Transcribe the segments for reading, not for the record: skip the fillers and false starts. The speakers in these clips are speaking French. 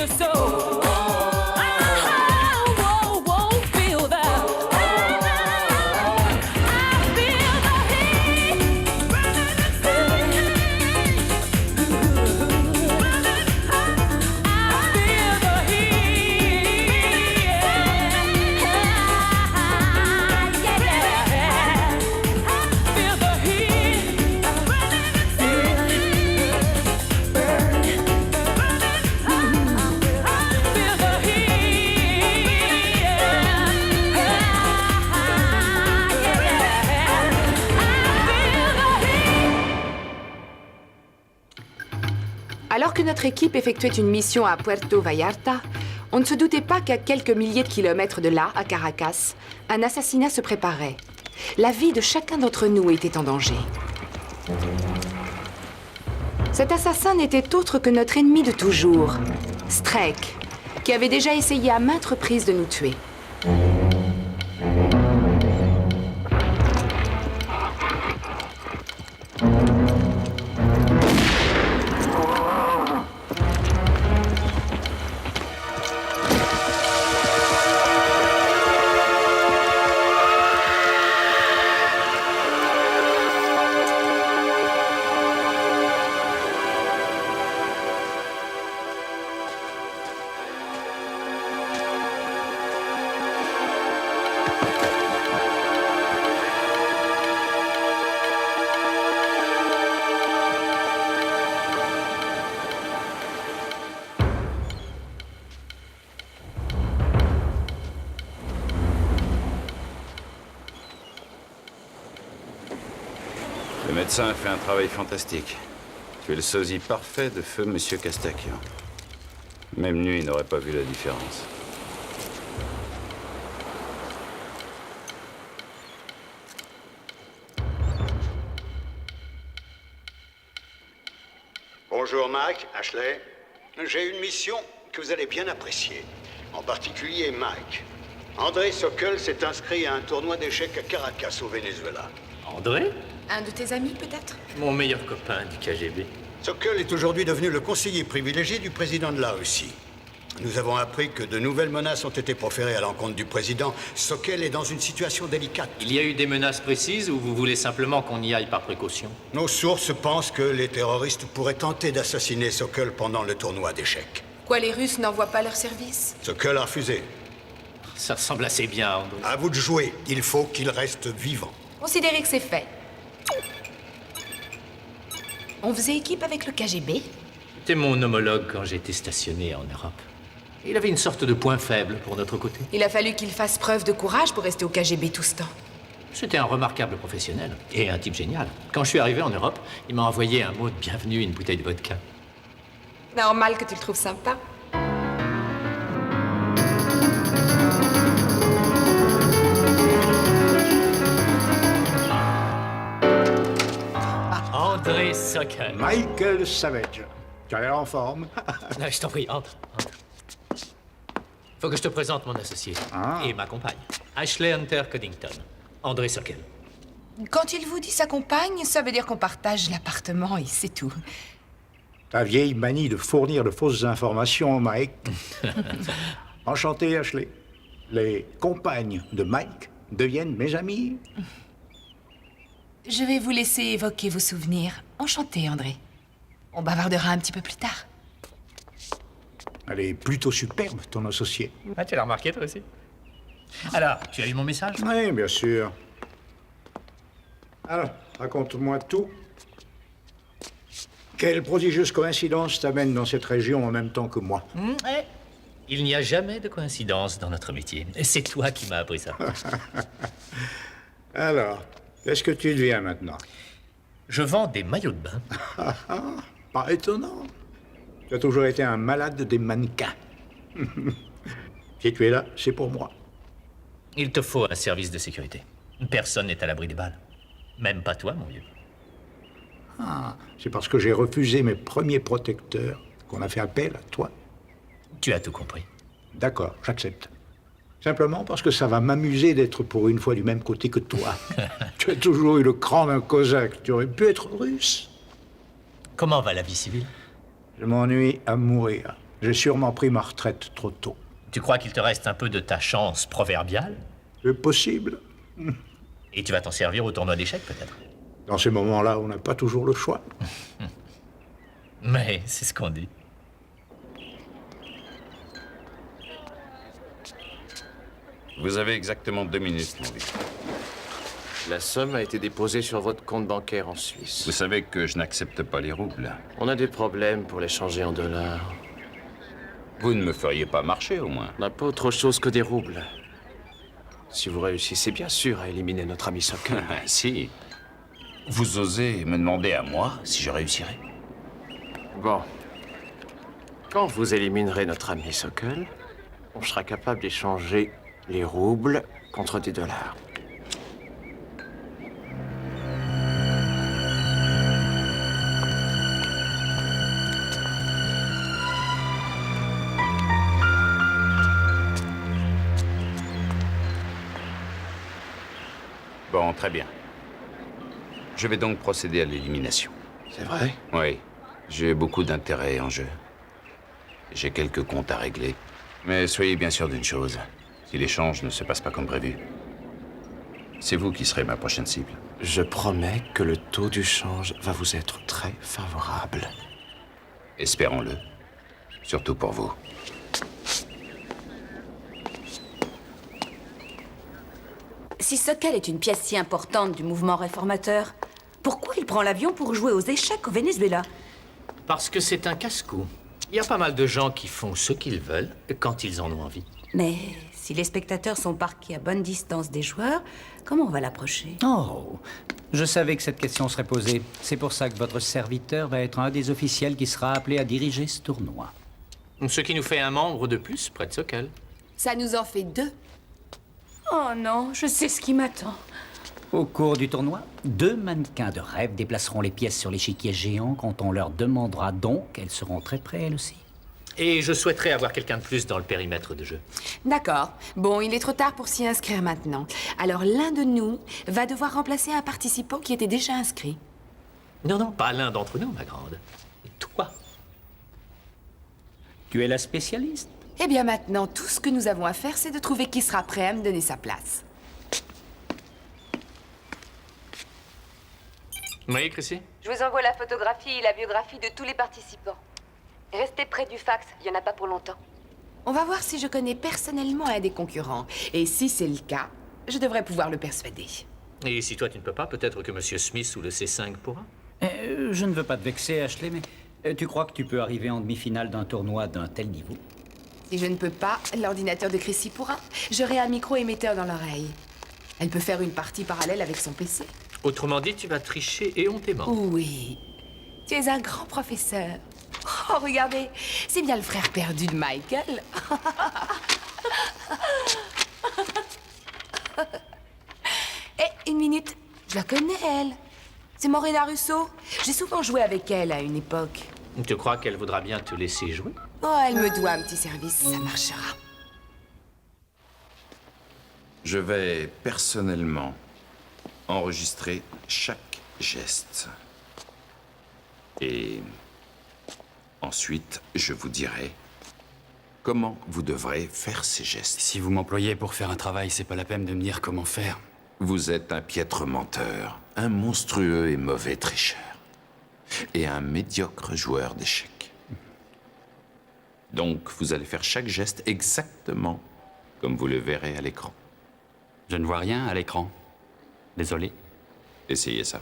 your soul. Whoa, whoa, feel that. I feel the heat burning inside me. I feel the heat. Yeah. Feel the heat burning inside me. Feel the heat. Alors que notre équipe effectuait une mission à Puerto Vallarta, on ne se doutait pas qu'à quelques milliers de kilomètres de là, à Caracas, un assassinat se préparait. La vie de chacun d'entre nous était en danger. Cet assassin n'était autre que notre ennemi de toujours, Strake, qui avait déjà essayé à maintes reprises de nous tuer. Le médecin a fait un travail fantastique. Tu es le sosie parfait de feu Monsieur Castaquian. Même nuit, il n'aurait pas vu la différence. Bonjour Mike, Ashley. J'ai une mission que vous allez bien apprécier. En particulier Mike. André Sokol s'est inscrit à un tournoi d'échecs à Caracas au Venezuela. André? Un de tes amis, peut-être? Mon meilleur copain du KGB. Sokol est aujourd'hui devenu le conseiller privilégié du président de la Russie. Nous avons appris que de nouvelles menaces ont été proférées à l'encontre du président. Sokol est dans une situation délicate. Il y a eu des menaces précises ou vous voulez simplement qu'on y aille par précaution? Nos sources pensent que les terroristes pourraient tenter d'assassiner Sokol pendant le tournoi d'échecs. Quoi, les Russes n'envoient pas leurs services? Sokol a refusé. Ça ressemble assez bien, André. À vous de jouer. Il faut qu'il reste vivant. Considérez que c'est fait. On faisait équipe avec le KGB? C'était mon homologue quand j'étais stationné en Europe. Il avait une sorte de point faible pour notre côté. Il a fallu qu'il fasse preuve de courage pour rester au KGB tout ce temps. C'était un remarquable professionnel et un type génial. Quand je suis arrivé en Europe, il m'a envoyé un mot de bienvenue et une bouteille de vodka. Normal que tu le trouves sympa. André Sokol. Michael Savage. Tu as l'air en forme. Non, je t'en prie, entre. Faut que je te présente mon associé et ma compagne. Ashley Hunter Coddington. André Sokol. Quand il vous dit sa compagne, ça veut dire qu'on partage l'appartement et c'est tout. Ta vieille manie de fournir de fausses informations, Mike. Enchanté, Ashley. Les compagnes de Mike deviennent mes amies. Je vais vous laisser évoquer vos souvenirs. Enchanté, André. On bavardera un petit peu plus tard. Elle est plutôt superbe, ton associé. Ah, tu l'as remarqué, toi aussi? Alors, tu as eu mon message? Oui, bien sûr. Alors, raconte-moi tout. Quelle prodigieuse coïncidence t'amène dans cette région en même temps que moi? Il n'y a jamais de coïncidence dans notre métier. C'est toi qui m'as appris ça. Alors, qu'est-ce que tu deviens maintenant? Je vends des maillots de bain. Pas étonnant. Tu as toujours été un malade des mannequins. Si tu es là, c'est pour moi. Il te faut un service de sécurité. Personne n'est à l'abri des balles. Même pas toi, mon vieux. C'est parce que j'ai refusé mes premiers protecteurs qu'on a fait appel à toi. Tu as tout compris. D'accord, j'accepte. Simplement parce que ça va m'amuser d'être pour une fois du même côté que toi. Tu as toujours eu le cran d'un cosaque. Tu aurais pu être russe. Comment va la vie civile? Je m'ennuie à mourir. J'ai sûrement pris ma retraite trop tôt. Tu crois qu'il te reste un peu de ta chance proverbiale? C'est possible. Et tu vas t'en servir au tournoi d'échecs, peut-être? Dans ces moments-là, on n'a pas toujours le choix. Mais c'est ce qu'on dit. Vous avez exactement 2 minutes, mon vieux. La somme a été déposée sur votre compte bancaire en Suisse. Vous savez que je n'accepte pas les roubles. On a des problèmes pour les changer en dollars. Vous ne me feriez pas marcher, au moins. On n'a pas autre chose que des roubles. Si vous réussissez bien sûr à éliminer notre ami Sokol. Si. Vous osez me demander à moi si je réussirais? Bon. Quand vous éliminerez notre ami Sokol, on sera capable d'échanger les roubles contre des dollars. Bon, très bien. Je vais donc procéder à l'élimination. C'est vrai? Oui, j'ai beaucoup d'intérêt en jeu. J'ai quelques comptes à régler. Mais soyez bien sûr d'une chose. Si l'échange ne se passe pas comme prévu, c'est vous qui serez ma prochaine cible. Je promets que le taux du change va vous être très favorable. Espérons-le. Surtout pour vous. Si Sokol est une pièce si importante du mouvement réformateur, pourquoi il prend l'avion pour jouer aux échecs au Venezuela? Parce que c'est un casse-cou. Il y a pas mal de gens qui font ce qu'ils veulent quand ils en ont envie. Mais si les spectateurs sont parqués à bonne distance des joueurs, comment on va l'approcher? Oh, je savais que cette question serait posée. C'est pour ça que votre serviteur va être un des officiels qui sera appelé à diriger ce tournoi. Ce qui nous fait un membre de plus près de Sokol. Ça nous en fait 2. Oh non, je sais ce qui m'attend. Au cours du tournoi, 2 mannequins de rêve déplaceront les pièces sur l'échiquier géant quand on leur demandera donc. Elles seront très près, elles aussi. Et je souhaiterais avoir quelqu'un de plus dans le périmètre de jeu. D'accord. Bon, il est trop tard pour s'y inscrire maintenant. Alors l'un de nous va devoir remplacer un participant qui était déjà inscrit. Non, non, pas l'un d'entre nous, ma grande. Toi. Tu es la spécialiste. Eh bien maintenant, tout ce que nous avons à faire, c'est de trouver qui sera prêt à me donner sa place. Oui, Chrissy? Je vous envoie la photographie et la biographie de tous les participants. Restez près du fax, il n'y en a pas pour longtemps. On va voir si je connais personnellement un des concurrents. Et si c'est le cas, je devrais pouvoir le persuader. Et si toi tu ne peux pas, peut-être que Monsieur Smith ou le C5 pourra? Je ne veux pas te vexer, Ashley, mais tu crois que tu peux arriver en demi-finale d'un tournoi d'un tel niveau? Si je ne peux pas, l'ordinateur de Chrissy pourra. J'aurai un micro-émetteur dans l'oreille. Elle peut faire une partie parallèle avec son PC. Autrement dit, tu vas tricher et on t'aimant. Oui. Tu es un grand professeur. Oh, regardez, c'est bien le frère perdu de Michael. Eh, une minute. Je la connais, elle. C'est Morena Russo. J'ai souvent joué avec elle à une époque. Tu crois qu'elle voudra bien te laisser jouer? Oh, elle me doit un petit service, ça marchera. Je vais personnellement enregistrer chaque geste. Et ensuite, je vous dirai comment vous devrez faire ces gestes. Si vous m'employez pour faire un travail, c'est pas la peine de me dire comment faire. Vous êtes un piètre menteur, un monstrueux et mauvais tricheur, et un médiocre joueur d'échecs. Donc, vous allez faire chaque geste exactement comme vous le verrez à l'écran. Je ne vois rien à l'écran. Désolé. Essayez ça.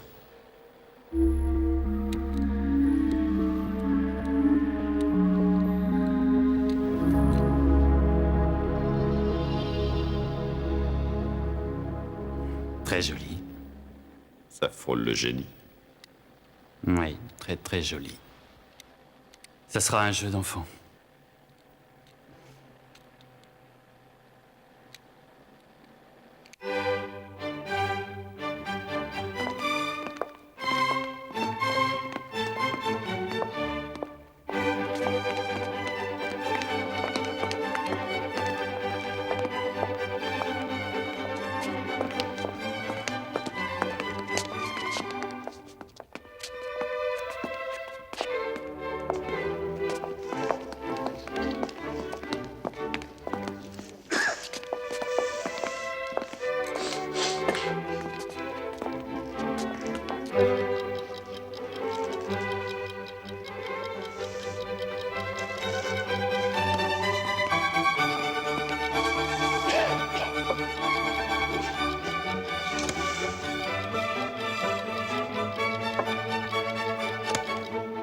Très joli. Ça frôle le génie. Oui, très très joli. Ça sera un jeu d'enfant.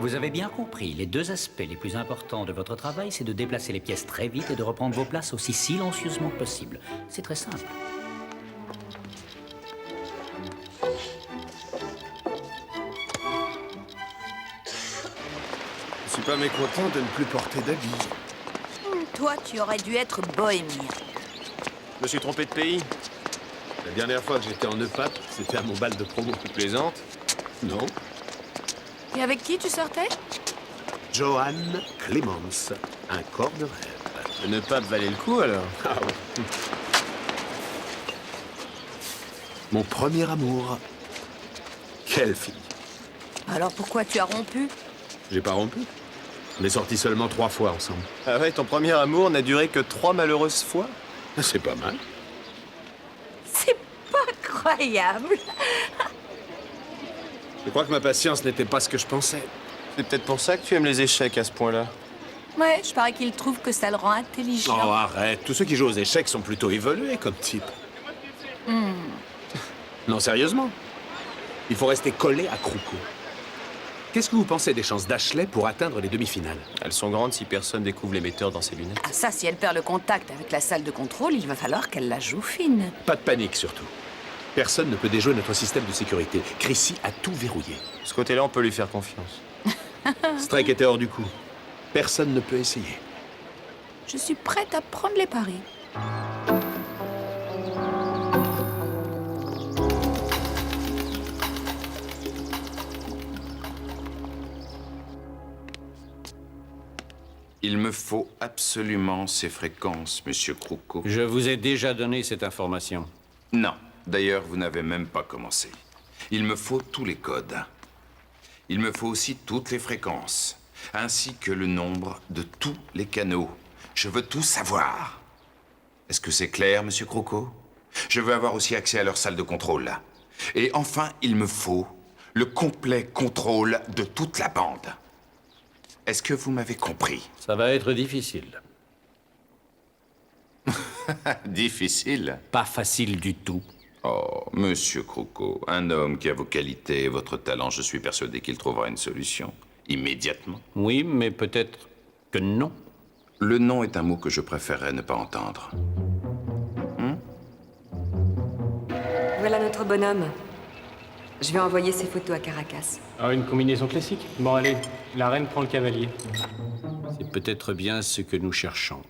Vous avez bien compris, les deux aspects les plus importants de votre travail, c'est de déplacer les pièces très vite et de reprendre vos places aussi silencieusement que possible. C'est très simple. Je suis pas mécontent de ne plus porter d'habits. Toi, tu aurais dû être bohémien. Je me suis trompé de pays. La dernière fois que j'étais en EPAP, c'était à mon bal de promo. Tu plaisantes? Non. Et avec qui tu sortais? Johan Clemens, un corps de rêve. Le EPAP valait le coup, alors? Ah ouais. Mon premier amour. Quelle fille. Alors pourquoi tu as rompu? J'ai pas rompu. On est sortis seulement 3 fois ensemble. Ah ouais, ton premier amour n'a duré que 3 malheureuses fois? C'est pas mal. C'est pas croyable. Je crois que ma patience n'était pas ce que je pensais. C'est peut-être pour ça que tu aimes les échecs à ce point-là. Ouais, je parie qu'il trouve que ça le rend intelligent. Oh, arrête. Tous ceux qui jouent aux échecs sont plutôt évolués comme type. Non, sérieusement. Il faut rester collé à Kruko. Qu'est-ce que vous pensez des chances d'Ashley pour atteindre les demi-finales? Elles sont grandes si personne découvre l'émetteur dans ses lunettes. Ah, ça, si elle perd le contact avec la salle de contrôle, il va falloir qu'elle la joue fine. Pas de panique, surtout. Personne ne peut déjouer notre système de sécurité. Chrissy a tout verrouillé. De ce côté-là, on peut lui faire confiance. Strike était hors du coup. Personne ne peut essayer. Je suis prête à prendre les paris. Il me faut absolument ces fréquences, Monsieur Kruko. Je vous ai déjà donné cette information. Non. D'ailleurs, vous n'avez même pas commencé. Il me faut tous les codes. Il me faut aussi toutes les fréquences, ainsi que le nombre de tous les canaux. Je veux tout savoir. Est-ce que c'est clair, Monsieur Kruko? Je veux avoir aussi accès à leur salle de contrôle. Et enfin, il me faut le complet contrôle de toute la bande. Est-ce que vous m'avez compris? Ça va être difficile. Difficile? Pas facile du tout. Oh, Monsieur Kruko, un homme qui a vos qualités et votre talent, je suis persuadé qu'il trouvera une solution. Immédiatement. Oui, mais peut-être que non. Le non est un mot que je préférerais ne pas entendre. Voilà notre bonhomme. Je vais envoyer ses photos à Caracas. Ah, une combinaison classique. Bon, allez, la reine prend le cavalier. C'est peut-être bien ce que nous cherchons.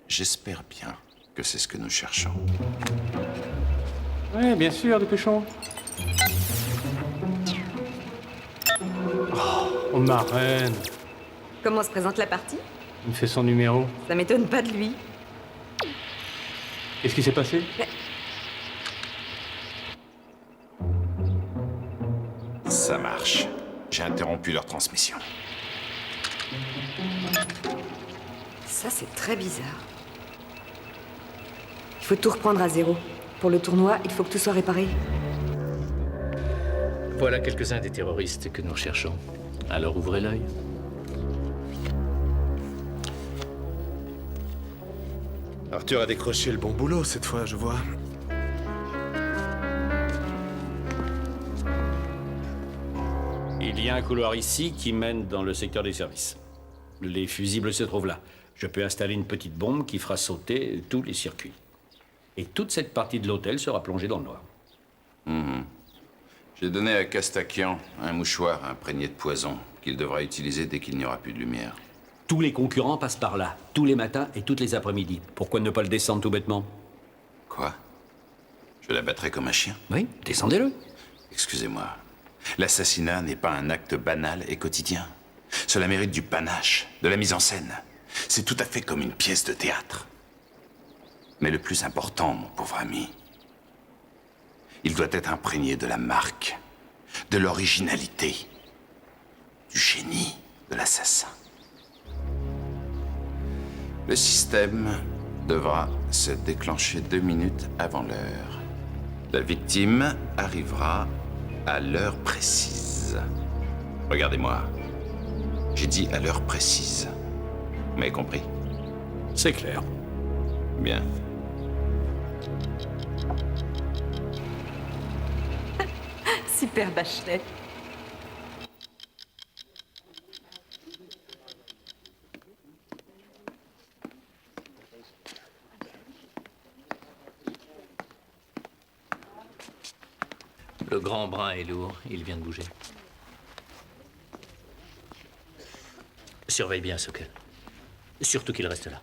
J'espère bien que c'est ce que nous cherchons. Ouais, bien sûr, dépêchons. Oh, ma reine. Comment se présente la partie? Il me fait son numéro. Ça m'étonne pas de lui. Qu'est-ce qui s'est passé? Ça marche. J'ai interrompu leur transmission. Ça, c'est très bizarre. Il faut tout reprendre à zéro. Pour le tournoi, il faut que tout soit réparé. Voilà quelques-uns des terroristes que nous recherchons. Alors ouvrez l'œil. Arthur a décroché le bon boulot cette fois, je vois. Il y a un couloir ici qui mène dans le secteur des services. Les fusibles se trouvent là. Je peux installer une petite bombe qui fera sauter tous les circuits. Et toute cette partie de l'hôtel sera plongée dans le noir. J'ai donné à Castakian un mouchoir imprégné de poison qu'il devra utiliser dès qu'il n'y aura plus de lumière. Tous les concurrents passent par là, tous les matins et toutes les après-midi. Pourquoi ne pas le descendre tout bêtement? Quoi? Je l'abattrai comme un chien? Oui, descendez-le. Excusez-moi. L'assassinat n'est pas un acte banal et quotidien. Cela mérite du panache, de la mise en scène. C'est tout à fait comme une pièce de théâtre. Mais le plus important, mon pauvre ami, il doit être imprégné de la marque, de l'originalité, du génie de l'assassin. Le système devra se déclencher 2 minutes avant l'heure. La victime arrivera à l'heure précise. Regardez-moi. J'ai dit à l'heure précise. Vous m'avez compris? C'est clair. Bien. Super Bachelet. Le grand brin est lourd, il vient de bouger. Surveille bien Sokol. Surtout qu'il reste là.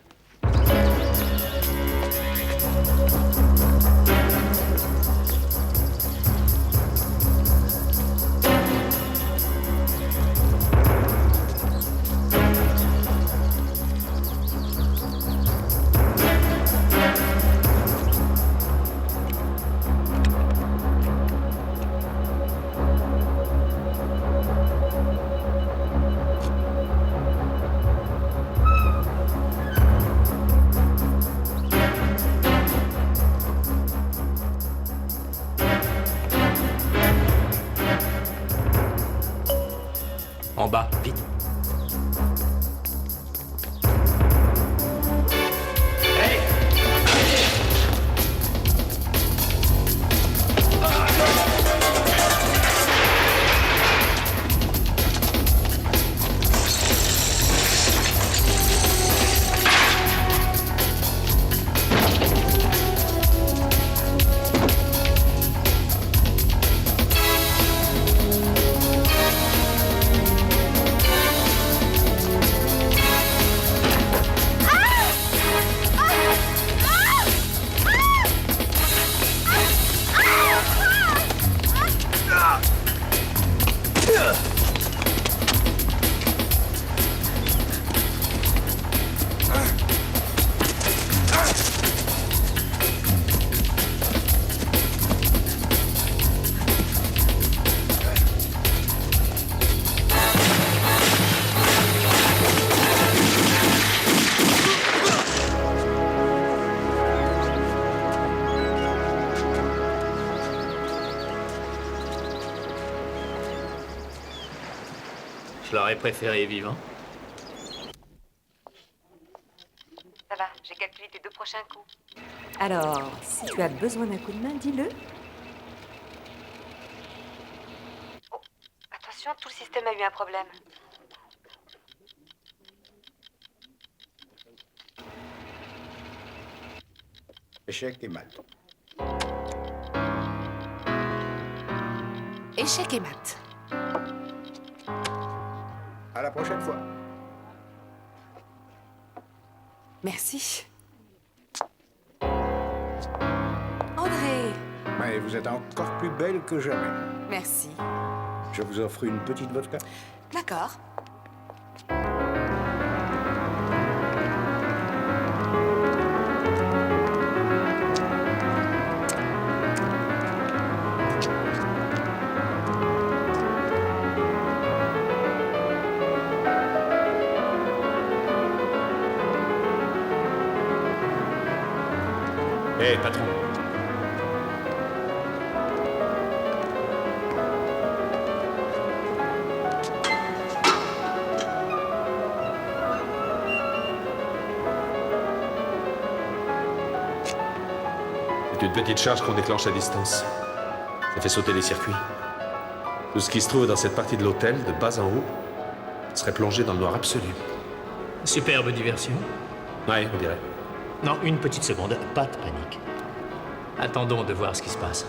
En bas, vite. Je l'aurais préféré vivant. Ça va, j'ai calculé tes 2 prochains coups. Alors, si tu as besoin d'un coup de main, dis-le. Attention, tout le système a eu un problème. Échec et mat. Échec et mat. À la prochaine fois. Merci. André, Mais vous êtes encore plus belle que jamais. merci. Je vous offre une petite vodka. D'accord. Hé, patron. C'est une petite charge qu'on déclenche à distance. Ça fait sauter les circuits. Tout ce qui se trouve dans cette partie de l'hôtel, de bas en haut, serait plongé dans le noir absolu. Superbe diversion. Ouais, on dirait. Non, une petite seconde, pas de panique. Attendons de voir ce qui se passe.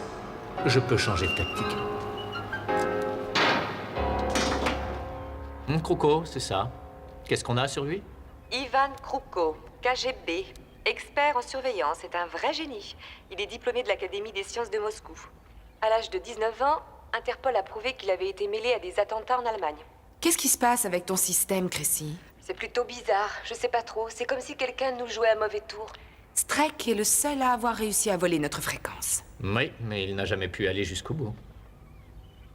Je peux changer de tactique. Kruko, c'est ça. Qu'est-ce qu'on a sur lui? Ivan Kruko, KGB, expert en surveillance, est un vrai génie. Il est diplômé de l'Académie des sciences de Moscou. À l'âge de 19 ans, Interpol a prouvé qu'il avait été mêlé à des attentats en Allemagne. Qu'est-ce qui se passe avec ton système, Chrissy? C'est plutôt bizarre, je sais pas trop. C'est comme si quelqu'un nous jouait un mauvais tour. Streck est le seul à avoir réussi à voler notre fréquence. Oui, mais il n'a jamais pu aller jusqu'au bout.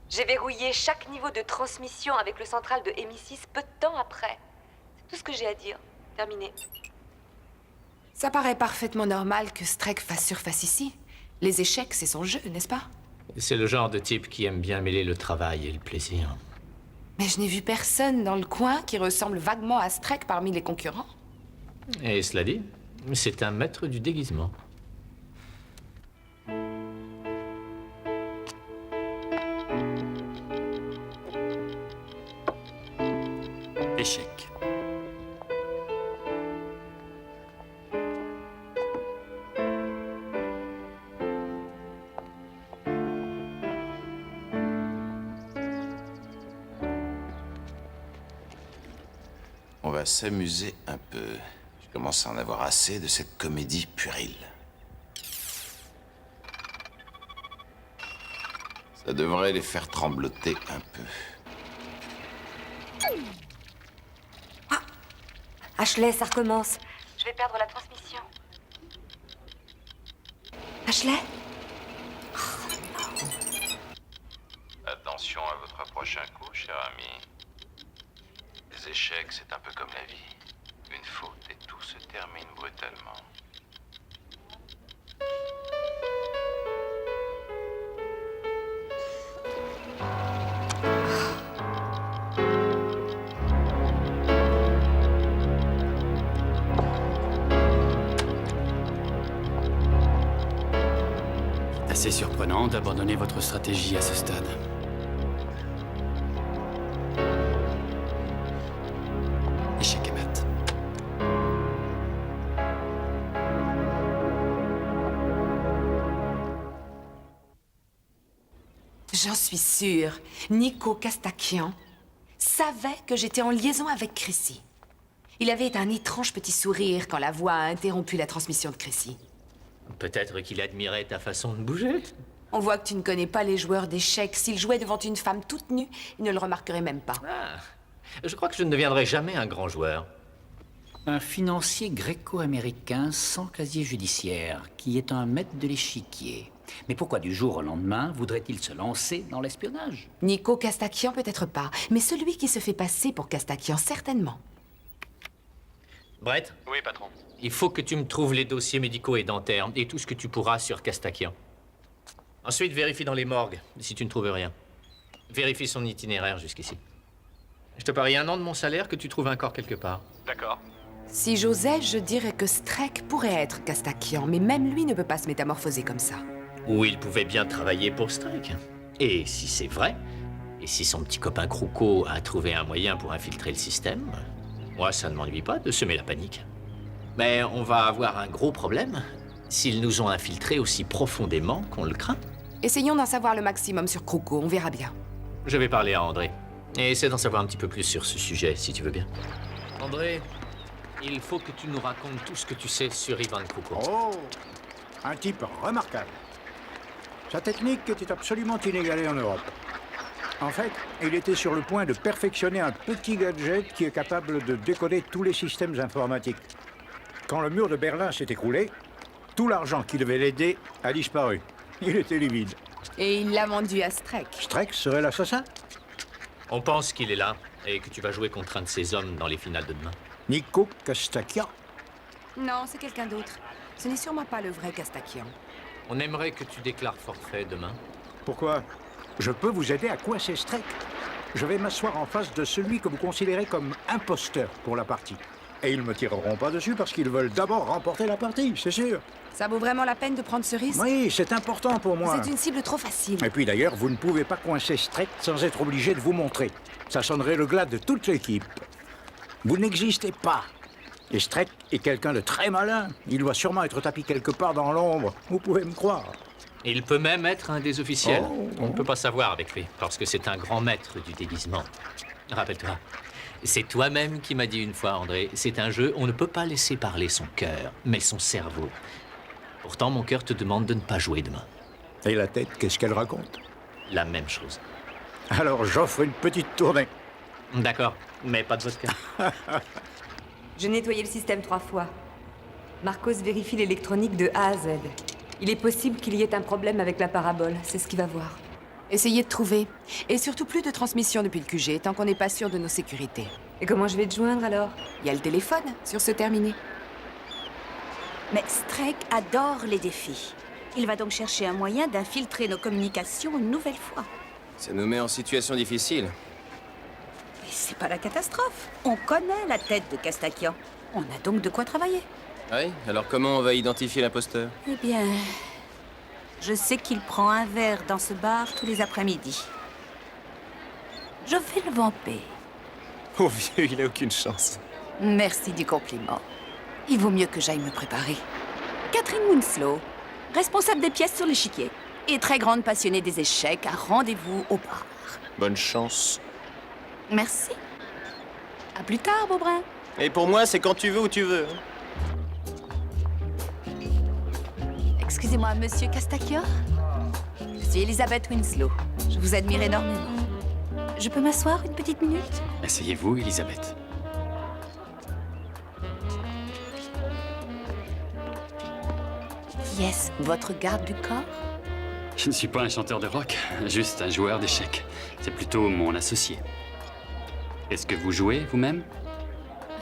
J'ai verrouillé chaque niveau de transmission avec le central de MI6 peu de temps après. C'est tout ce que j'ai à dire. Terminé. Ça paraît parfaitement normal que Streck fasse surface ici. Les échecs, c'est son jeu, n'est-ce pas? C'est le genre de type qui aime bien mêler le travail et le plaisir. Mais je n'ai vu personne dans le coin qui ressemble vaguement à Streck parmi les concurrents. Et cela dit, c'est un maître du déguisement. Échec. On va s'amuser un peu. Je commence à en avoir assez de cette comédie puérile. Ça devrait les faire trembloter un peu. Ashley, ça recommence. Je vais perdre la transmission. Ashley? Attention à votre prochain coup, cher ami. Les échecs, c'est un peu comme la vie. Une faute et tout se termine brutalement. C'est assez surprenant d'abandonner votre stratégie à ce stade. Échec et mat. J'en suis sûre. Nico Castakian savait que j'étais en liaison avec Chrissy. Il avait un étrange petit sourire quand la voix a interrompu la transmission de Chrissy. Peut-être qu'il admirait ta façon de bouger. On voit que tu ne connais pas les joueurs d'échecs. S'il jouait devant une femme toute nue, il ne le remarquerait même pas. Ah, je crois que je ne deviendrai jamais un grand joueur. Un financier gréco-américain sans casier judiciaire, qui est un maître de l'échiquier. Mais pourquoi du jour au lendemain voudrait-il se lancer dans l'espionnage? Nico Castakian, peut-être pas, mais celui qui se fait passer pour Castakian, certainement. Brett? Oui, patron. Il faut que tu me trouves les dossiers médicaux et dentaires et tout ce que tu pourras sur Castakian. Ensuite, vérifie dans les morgues, si tu ne trouves rien. Vérifie son itinéraire jusqu'ici. Je te parie 1 an de mon salaire que tu trouves un corps quelque part. D'accord. Si j'osais, je dirais que Streck pourrait être Castakian, mais même lui ne peut pas se métamorphoser comme ça. Ou il pouvait bien travailler pour Streck. Et si c'est vrai, et si son petit copain Kruko a trouvé un moyen pour infiltrer le système, moi, ça ne m'ennuie pas de semer la panique. Mais on va avoir un gros problème s'ils nous ont infiltrés aussi profondément qu'on le craint. Essayons d'en savoir le maximum sur Kruko, on verra bien. Je vais parler à André. Et essaie d'en savoir un petit peu plus sur ce sujet, si tu veux bien. André, il faut que tu nous racontes tout ce que tu sais sur Ivan Kruko. Oh, un type remarquable. Sa technique était absolument inégalée en Europe. En fait, il était sur le point de perfectionner un petit gadget qui est capable de décoder tous les systèmes informatiques. Quand le mur de Berlin s'est écroulé, tout l'argent qui devait l'aider a disparu. Il était livide. Et il l'a vendu à Streck. Streck serait l'assassin? On pense qu'il est là et que tu vas jouer contre un de ses hommes dans les finales de demain. Nico Castakian. Non, c'est quelqu'un d'autre. Ce n'est sûrement pas le vrai Castakian. On aimerait que tu déclares forfait demain. Pourquoi? Je peux vous aider à coincer Streck. Je vais m'asseoir en face de celui que vous considérez comme imposteur pour la partie. Et ils ne me tireront pas dessus parce qu'ils veulent d'abord remporter la partie, c'est sûr. Ça vaut vraiment la peine de prendre ce risque? Oui, c'est important pour moi. C'est une cible trop facile. Et puis d'ailleurs, vous ne pouvez pas coincer Streck sans être obligé de vous montrer. Ça sonnerait le glas de toute l'équipe. Vous n'existez pas. Et Streck est quelqu'un de très malin. Il doit sûrement être tapis quelque part dans l'ombre. Vous pouvez me croire. Il peut même être un des officiels. Oh. On ne peut pas savoir avec lui, parce que c'est un grand maître du déguisement. Rappelle-toi, c'est toi-même qui m'as dit une fois, André, c'est un jeu, on ne peut pas laisser parler son cœur, mais son cerveau. Pourtant, mon cœur te demande de ne pas jouer demain. Et la tête, qu'est-ce qu'elle raconte? La même chose. Alors j'offre une petite tournée. D'accord, mais pas de vodka. Je nettoyais le système 3 fois. Marcos vérifie l'électronique de A à Z. Il est possible qu'il y ait un problème avec la parabole, c'est ce qu'il va voir. Essayez de trouver. Et surtout plus de transmission depuis le QG, tant qu'on n'est pas sûr de nos sécurités. Et comment je vais te joindre alors? Il y a le téléphone sur ce terminé. Mais Strake adore les défis. Il va donc chercher un moyen d'infiltrer nos communications une nouvelle fois. Ça nous met en situation difficile. Et c'est pas la catastrophe. On connaît la tête de Castakian. On a donc de quoi travailler. Oui, alors comment on va identifier l'imposteur? Eh bien, je sais qu'il prend un verre dans ce bar tous les après-midi. Je vais le vamper. Oh vieux, il a aucune chance. Merci du compliment. Il vaut mieux que j'aille me préparer. Catherine Winslow, responsable des pièces sur l'échiquier, et très grande passionnée des échecs, un rendez-vous au bar. Bonne chance. Merci. À plus tard, Beaubrun. Et pour moi, c'est quand tu veux, où tu veux. Excusez-moi, monsieur Castakian. Je suis Elisabeth Winslow. Je vous admire énormément. Je peux m'asseoir une petite minute? Asseyez-vous, Elisabeth. Qui est-ce, votre garde du corps? Je ne suis pas un chanteur de rock, juste un joueur d'échecs. C'est plutôt mon associé. Est-ce que vous jouez vous-même?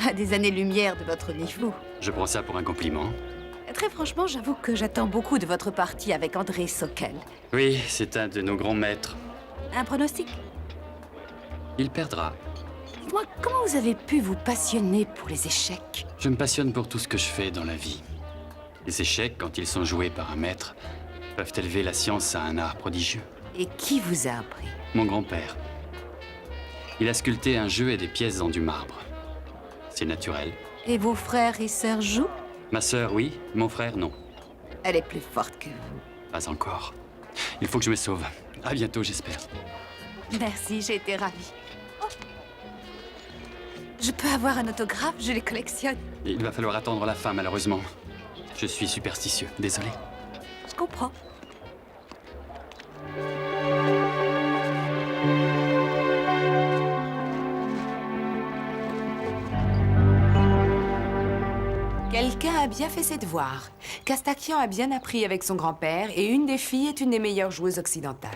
À des années-lumière de votre niveau. Je prends ça pour un compliment. Très franchement, j'avoue que j'attends beaucoup de votre partie avec André Sokol. Oui, c'est un de nos grands maîtres. Un pronostic? Il perdra. Dites-moi, comment vous avez pu vous passionner pour les échecs? Je me passionne pour tout ce que je fais dans la vie. Les échecs, quand ils sont joués par un maître, peuvent élever la science à un art prodigieux. Et qui vous a appris? Mon grand-père. Il a sculpté un jeu et des pièces dans du marbre. C'est naturel. Et vos frères et sœurs jouent? Ma sœur, oui. Mon frère, non. Elle est plus forte que vous. Pas encore. Il faut que je me sauve. À bientôt, j'espère. Merci, j'ai été ravie. Oh. Je peux avoir un autographe? Je les collectionne. Il va falloir attendre la fin, malheureusement. Je suis superstitieux. Désolé. Je comprends. Quelqu'un a bien fait ses devoirs. Castakian a bien appris avec son grand-père et une des filles est une des meilleures joueuses occidentales.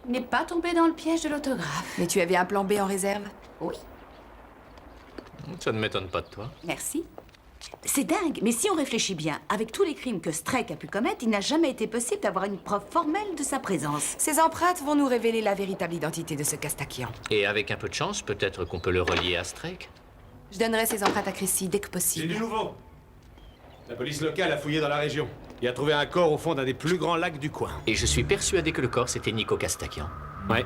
N'est pas tombé dans le piège de l'autographe. Mais tu avais un plan B en réserve? Oui. Ça ne m'étonne pas de toi. Merci. C'est dingue, mais si on réfléchit bien, avec tous les crimes que Strake a pu commettre, il n'a jamais été possible d'avoir une preuve formelle de sa présence. Ces empreintes vont nous révéler la véritable identité de ce Castakian. Et avec un peu de chance, peut-être qu'on peut le relier à Strake. Je donnerai ces empreintes à Chrissy dès que J'ai possible. du nouveau. La police locale a fouillé dans la région et a trouvé un corps au fond d'un des plus grands lacs du coin. Et je suis persuadé que le corps, c'était Nico Castakian. Ouais.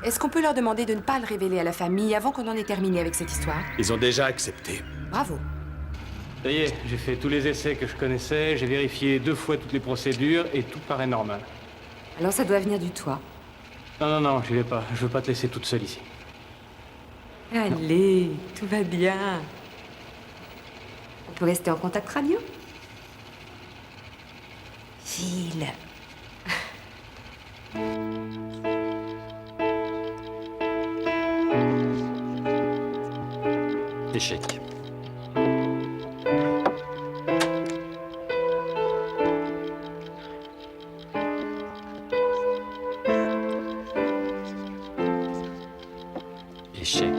Est-ce qu'on peut leur demander de ne pas le révéler à la famille avant qu'on en ait terminé avec cette histoire? Ils ont déjà accepté. Bravo. Ça y est, j'ai fait tous les essais que je connaissais, j'ai vérifié 2 fois toutes les procédures et tout paraît normal. Alors ça doit venir du toit. Non, j'y vais pas. Je veux pas te laisser toute seule ici. Allez, tout va bien. On peut rester en contact radio? Gilles. Échec. Échec.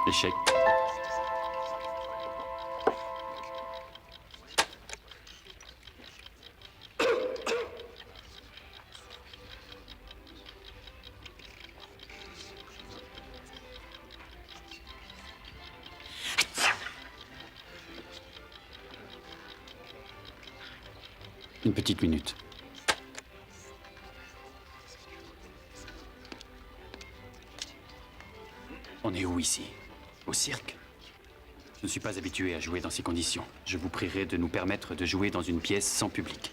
Échec. Une petite minute. On est où ici? Au cirque? Je ne suis pas habitué à jouer dans ces conditions. Je vous prierai de nous permettre de jouer dans une pièce sans public.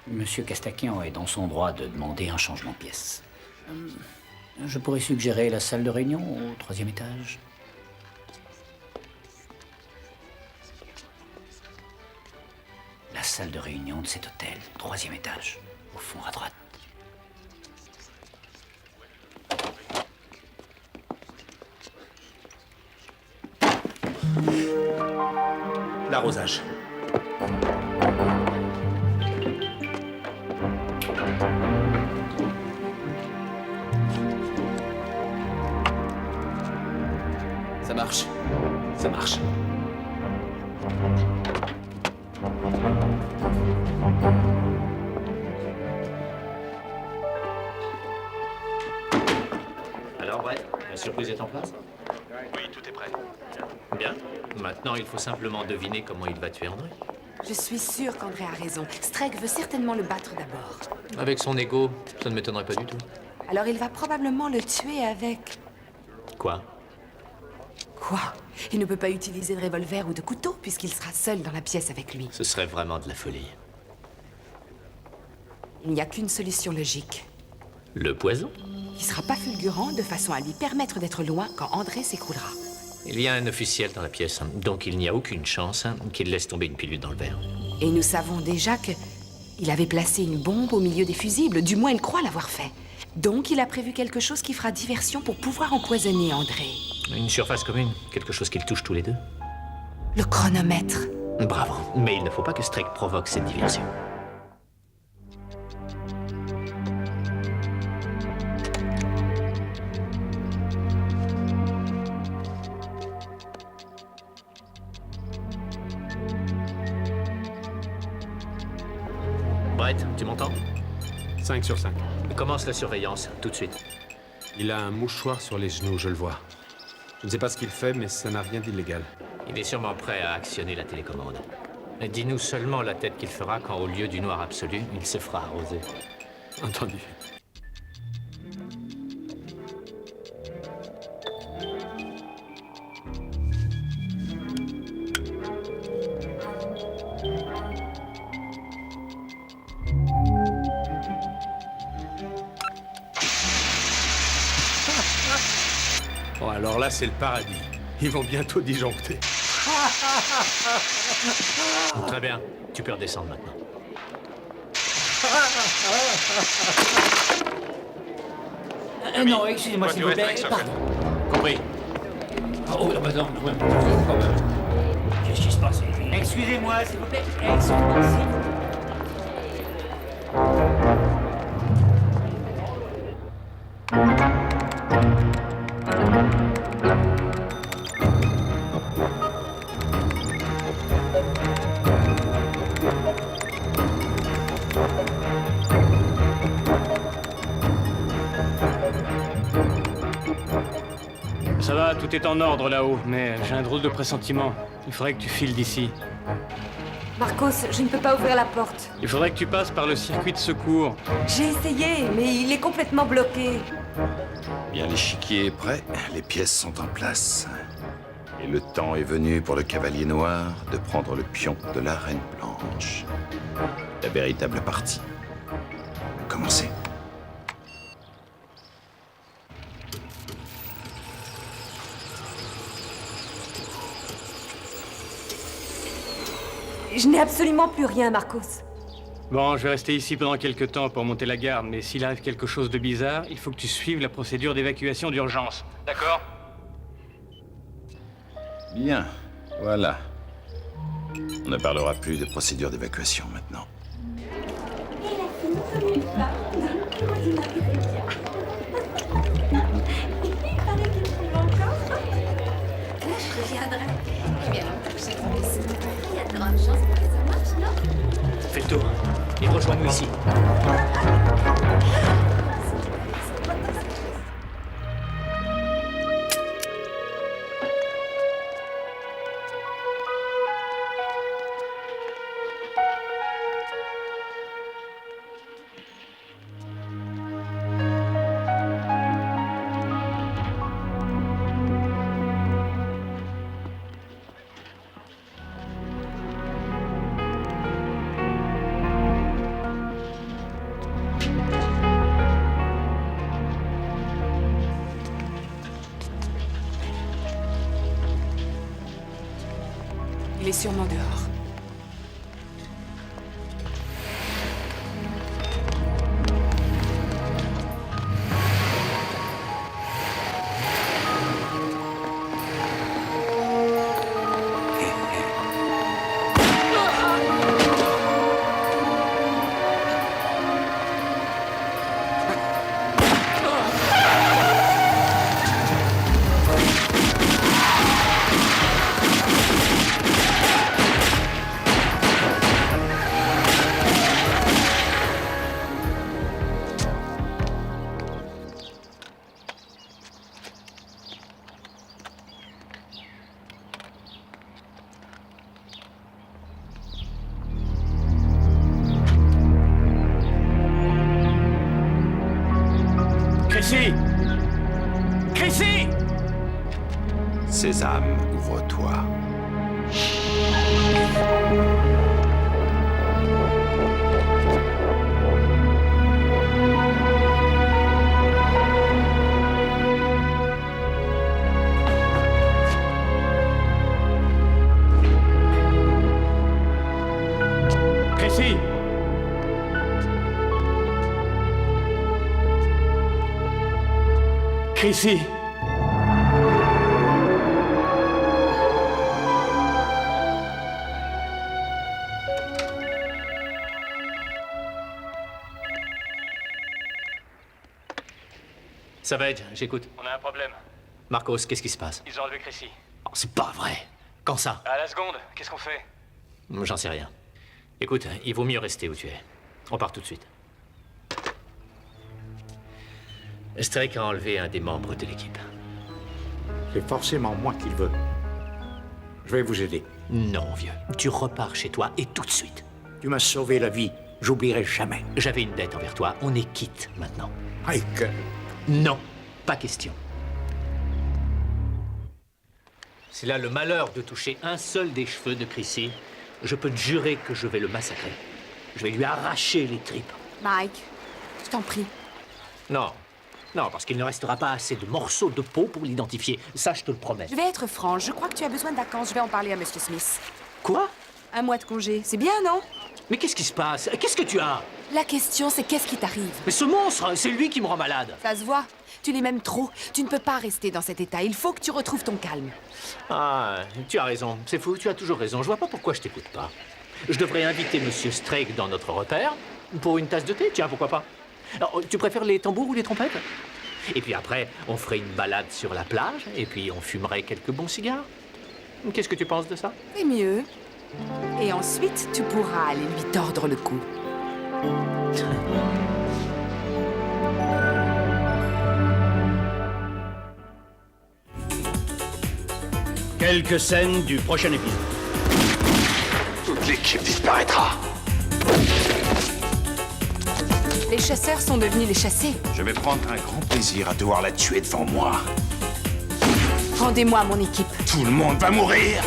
Monsieur Castaquian est dans son droit de demander un changement de pièce. Je pourrais suggérer la salle de réunion au 3e étage. La salle de réunion de cet hôtel, 3e étage, au fond à droite. L'arrosage. Ça marche. Ça marche. Alors, Brett, la surprise est en place? Oui, tout est prêt. Bien. Maintenant, il faut simplement deviner comment il va tuer André. Je suis sûre qu'André a raison. Strike veut certainement le battre d'abord. Avec son ego, ça ne m'étonnerait pas du tout. Alors il va probablement le tuer avec... Quoi? Quoi? Il ne peut pas utiliser de revolver ou de couteau puisqu'il sera seul dans la pièce avec lui. Ce serait vraiment de la folie. Il n'y a qu'une solution logique. Le poison? Il sera pas fulgurant de façon à lui permettre d'être loin quand André s'écroulera. Il y a un officiel dans la pièce, donc il n'y a aucune chance qu'il laisse tomber une pilule dans le verre. Et nous savons déjà que... il avait placé une bombe au milieu des fusibles, du moins il croit l'avoir fait. Donc il a prévu quelque chose qui fera diversion pour pouvoir empoisonner André. Une surface commune, quelque chose qu'ils touchent tous les deux. Le chronomètre. Bravo, mais il ne faut pas que Strike provoque cette diversion. Brett, tu m'entends? 5 sur 5. Commence la surveillance, tout de suite. Il a un mouchoir sur les genoux, je le vois. Je ne sais pas ce qu'il fait, mais ça n'a rien d'illégal. Il est sûrement prêt à actionner la télécommande. Dis-nous seulement la tête qu'il fera quand, au lieu du noir absolu, il se fera arroser. Entendu. Bon, alors là, c'est le paradis. Ils vont bientôt disjoncter. Très bien, tu peux redescendre maintenant. Non, excusez-moi, s'il vous plaît. Pardon. Compris. Oh, bah non, quand même. Qu'est-ce qui se passe? Excusez-moi, s'il vous plaît. Excusez-moi, s'il vous plaît. Ça va, tout est en ordre là-haut, mais j'ai un drôle de pressentiment. Il faudrait que tu files d'ici. Marcos, je ne peux pas ouvrir la porte. Il faudrait que tu passes par le circuit de secours. J'ai essayé, mais il est complètement bloqué. Bien, l'échiquier est prêt, les pièces sont en place. Et le temps est venu pour le cavalier noir de prendre le pion de la reine blanche. La véritable partie. Commencez. Je n'ai absolument plus rien, Marcos. Bon, je vais rester ici pendant quelques temps pour monter la garde, mais s'il arrive quelque chose de bizarre, il faut que tu suives la procédure d'évacuation d'urgence. D'accord? Bien, voilà. On ne parlera plus de procédure d'évacuation maintenant. Je reviendrai. Bien, il y a de grandes chances pour que ça marche, non? Fais le tour et rejoins-nous ici. Il est sûrement dehors. Chrissy! Chrissy! Sésame, ouvre-toi. Chrissy! Chrissy! Savage, j'écoute. On a un problème. Marcos, qu'est-ce qui se passe? Ils ont enlevé Chrissy. Oh, c'est pas vrai. Quand ça? À la seconde, qu'est-ce qu'on fait? J'en sais rien. Écoute, il vaut mieux rester où tu es. On part tout de suite. Strake a enlevé un des membres de l'équipe. C'est forcément moi qui le veux. Je vais vous aider. Non, vieux. Tu repars chez toi et tout de suite. Tu m'as sauvé la vie. J'oublierai jamais. J'avais une dette envers toi. On est quitte maintenant. Mike. Non, pas question. S'il a le malheur de toucher un seul des cheveux de Chrissy, je peux te jurer que je vais le massacrer. Je vais lui arracher les tripes. Mike, je t'en prie. Non. Non, parce qu'il ne restera pas assez de morceaux de peau pour l'identifier. Ça, je te le promets. Je vais être franche, je crois que tu as besoin de vacances. Je vais en parler à Monsieur Smith. Quoi? Un mois de congé, c'est bien, non? Mais qu'est-ce qui se passe? Qu'est-ce que tu as? La question, c'est qu'est-ce qui t'arrive? Mais ce monstre, c'est lui qui me rend malade. Ça se voit. Tu les m'aimes trop. Tu ne peux pas rester dans cet état. Il faut que tu retrouves ton calme. Ah, tu as raison. C'est fou, tu as toujours raison. Je vois pas pourquoi je t'écoute pas. Je devrais inviter Monsieur Strake dans notre repère pour une tasse de thé. Tiens, pourquoi pas? Alors, tu préfères les tambours ou les trompettes? Et puis après, on ferait une balade sur la plage, et puis on fumerait quelques bons cigares. Qu'est-ce que tu penses de ça? C'est mieux. Et ensuite, tu pourras aller lui tordre le cou. Quelques scènes du prochain épisode. Toute l'équipe disparaîtra. Les chasseurs sont devenus les chassés. Je vais prendre un grand plaisir à devoir la tuer devant moi. Rendez-moi mon équipe. Tout le monde va mourir.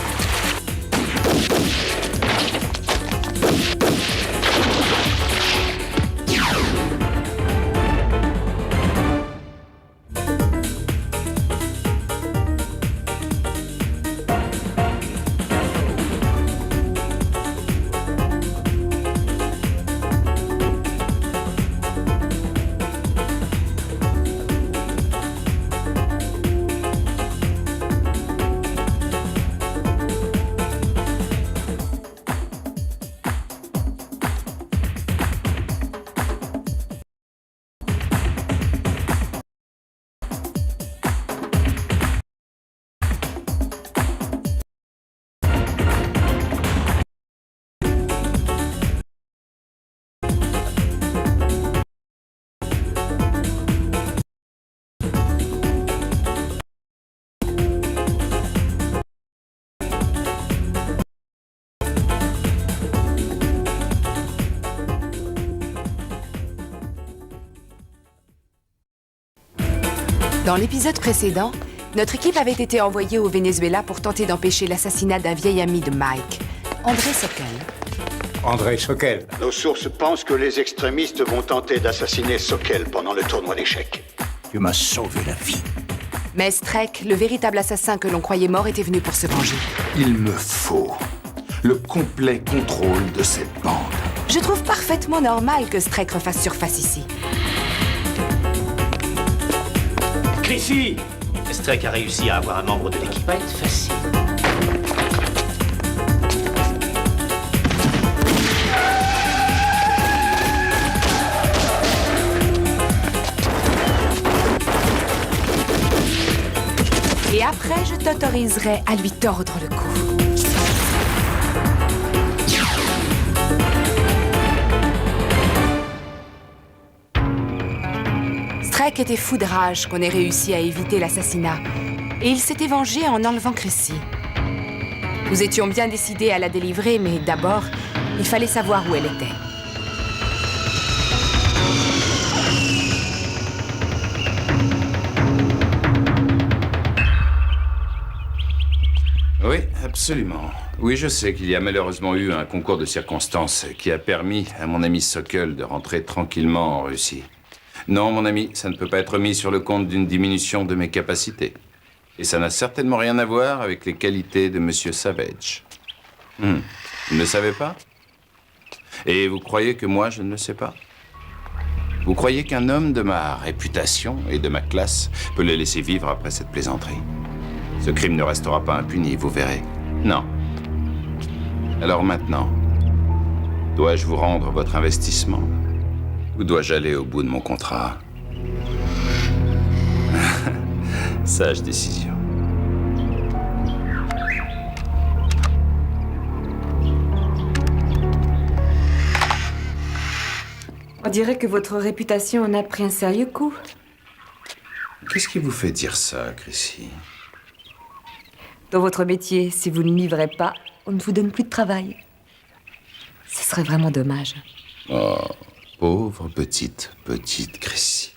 Dans l'épisode précédent, notre équipe avait été envoyée au Venezuela pour tenter d'empêcher l'assassinat d'un vieil ami de Mike, André Sokol. André Sokol. Nos sources pensent que les extrémistes vont tenter d'assassiner Sokol pendant le tournoi d'échecs. Tu m'as sauvé la vie. Mais Strake, le véritable assassin que l'on croyait mort, était venu pour se venger. Il me faut le complet contrôle de cette bande. Je trouve parfaitement normal que Strike refasse surface ici. Chrissy! Strike a réussi à avoir un membre de l'équipe à être facile. Et après, je t'autoriserai à lui tordre le cou. Strike était fou de rage qu'on ait réussi à éviter l'assassinat. Et il s'était vengé en enlevant Chrissy. Nous étions bien décidés à la délivrer, mais d'abord, il fallait savoir où elle était. Oui, absolument. Oui, je sais qu'il y a malheureusement eu un concours de circonstances qui a permis à mon ami Sokol de rentrer tranquillement en Russie. Non, mon ami, ça ne peut pas être mis sur le compte d'une diminution de mes capacités. Et ça n'a certainement rien à voir avec les qualités de Monsieur Savage. Vous ne le savez pas? Et vous croyez que moi, je ne le sais pas? Vous croyez qu'un homme de ma réputation et de ma classe peut le laisser vivre après cette plaisanterie? Ce crime ne restera pas impuni, vous verrez. Non. Alors maintenant, dois-je vous rendre votre investissement? Ou dois-je aller au bout de mon contrat? Sage décision. On dirait que votre réputation en a pris un sérieux coup. Qu'est-ce qui vous fait dire ça, Chrissy? Dans votre métier, si vous ne livrez pas, on ne vous donne plus de travail. Ce serait vraiment dommage. Oh, pauvre petite Chrissy.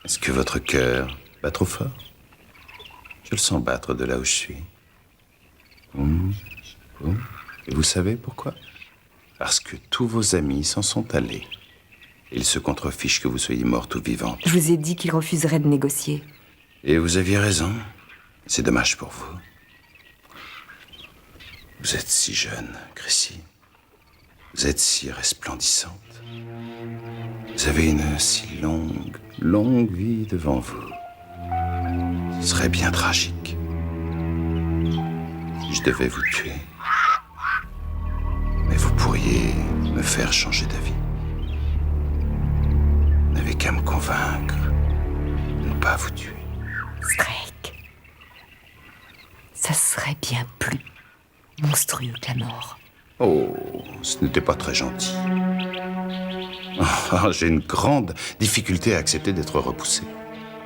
Est-ce que votre cœur bat trop fort? Je le sens battre de là où je suis. Et vous savez pourquoi? Parce que tous vos amis s'en sont allés. Ils se contrefichent que vous soyez morte ou vivante. Je vous ai dit qu'il refuserait de négocier. Et vous aviez raison. C'est dommage pour vous. Vous êtes si jeune, Chrissy. Vous êtes si resplendissante. Vous avez une si longue vie devant vous. Ce serait bien tragique si je devais vous tuer. Mais vous pourriez me faire changer d'avis. Vous n'avez qu'à me convaincre de ne pas vous tuer. Strike. Ça serait bien plus monstrueux que la mort. Oh, ce n'était pas très gentil. Oh, j'ai une grande difficulté à accepter d'être repoussé.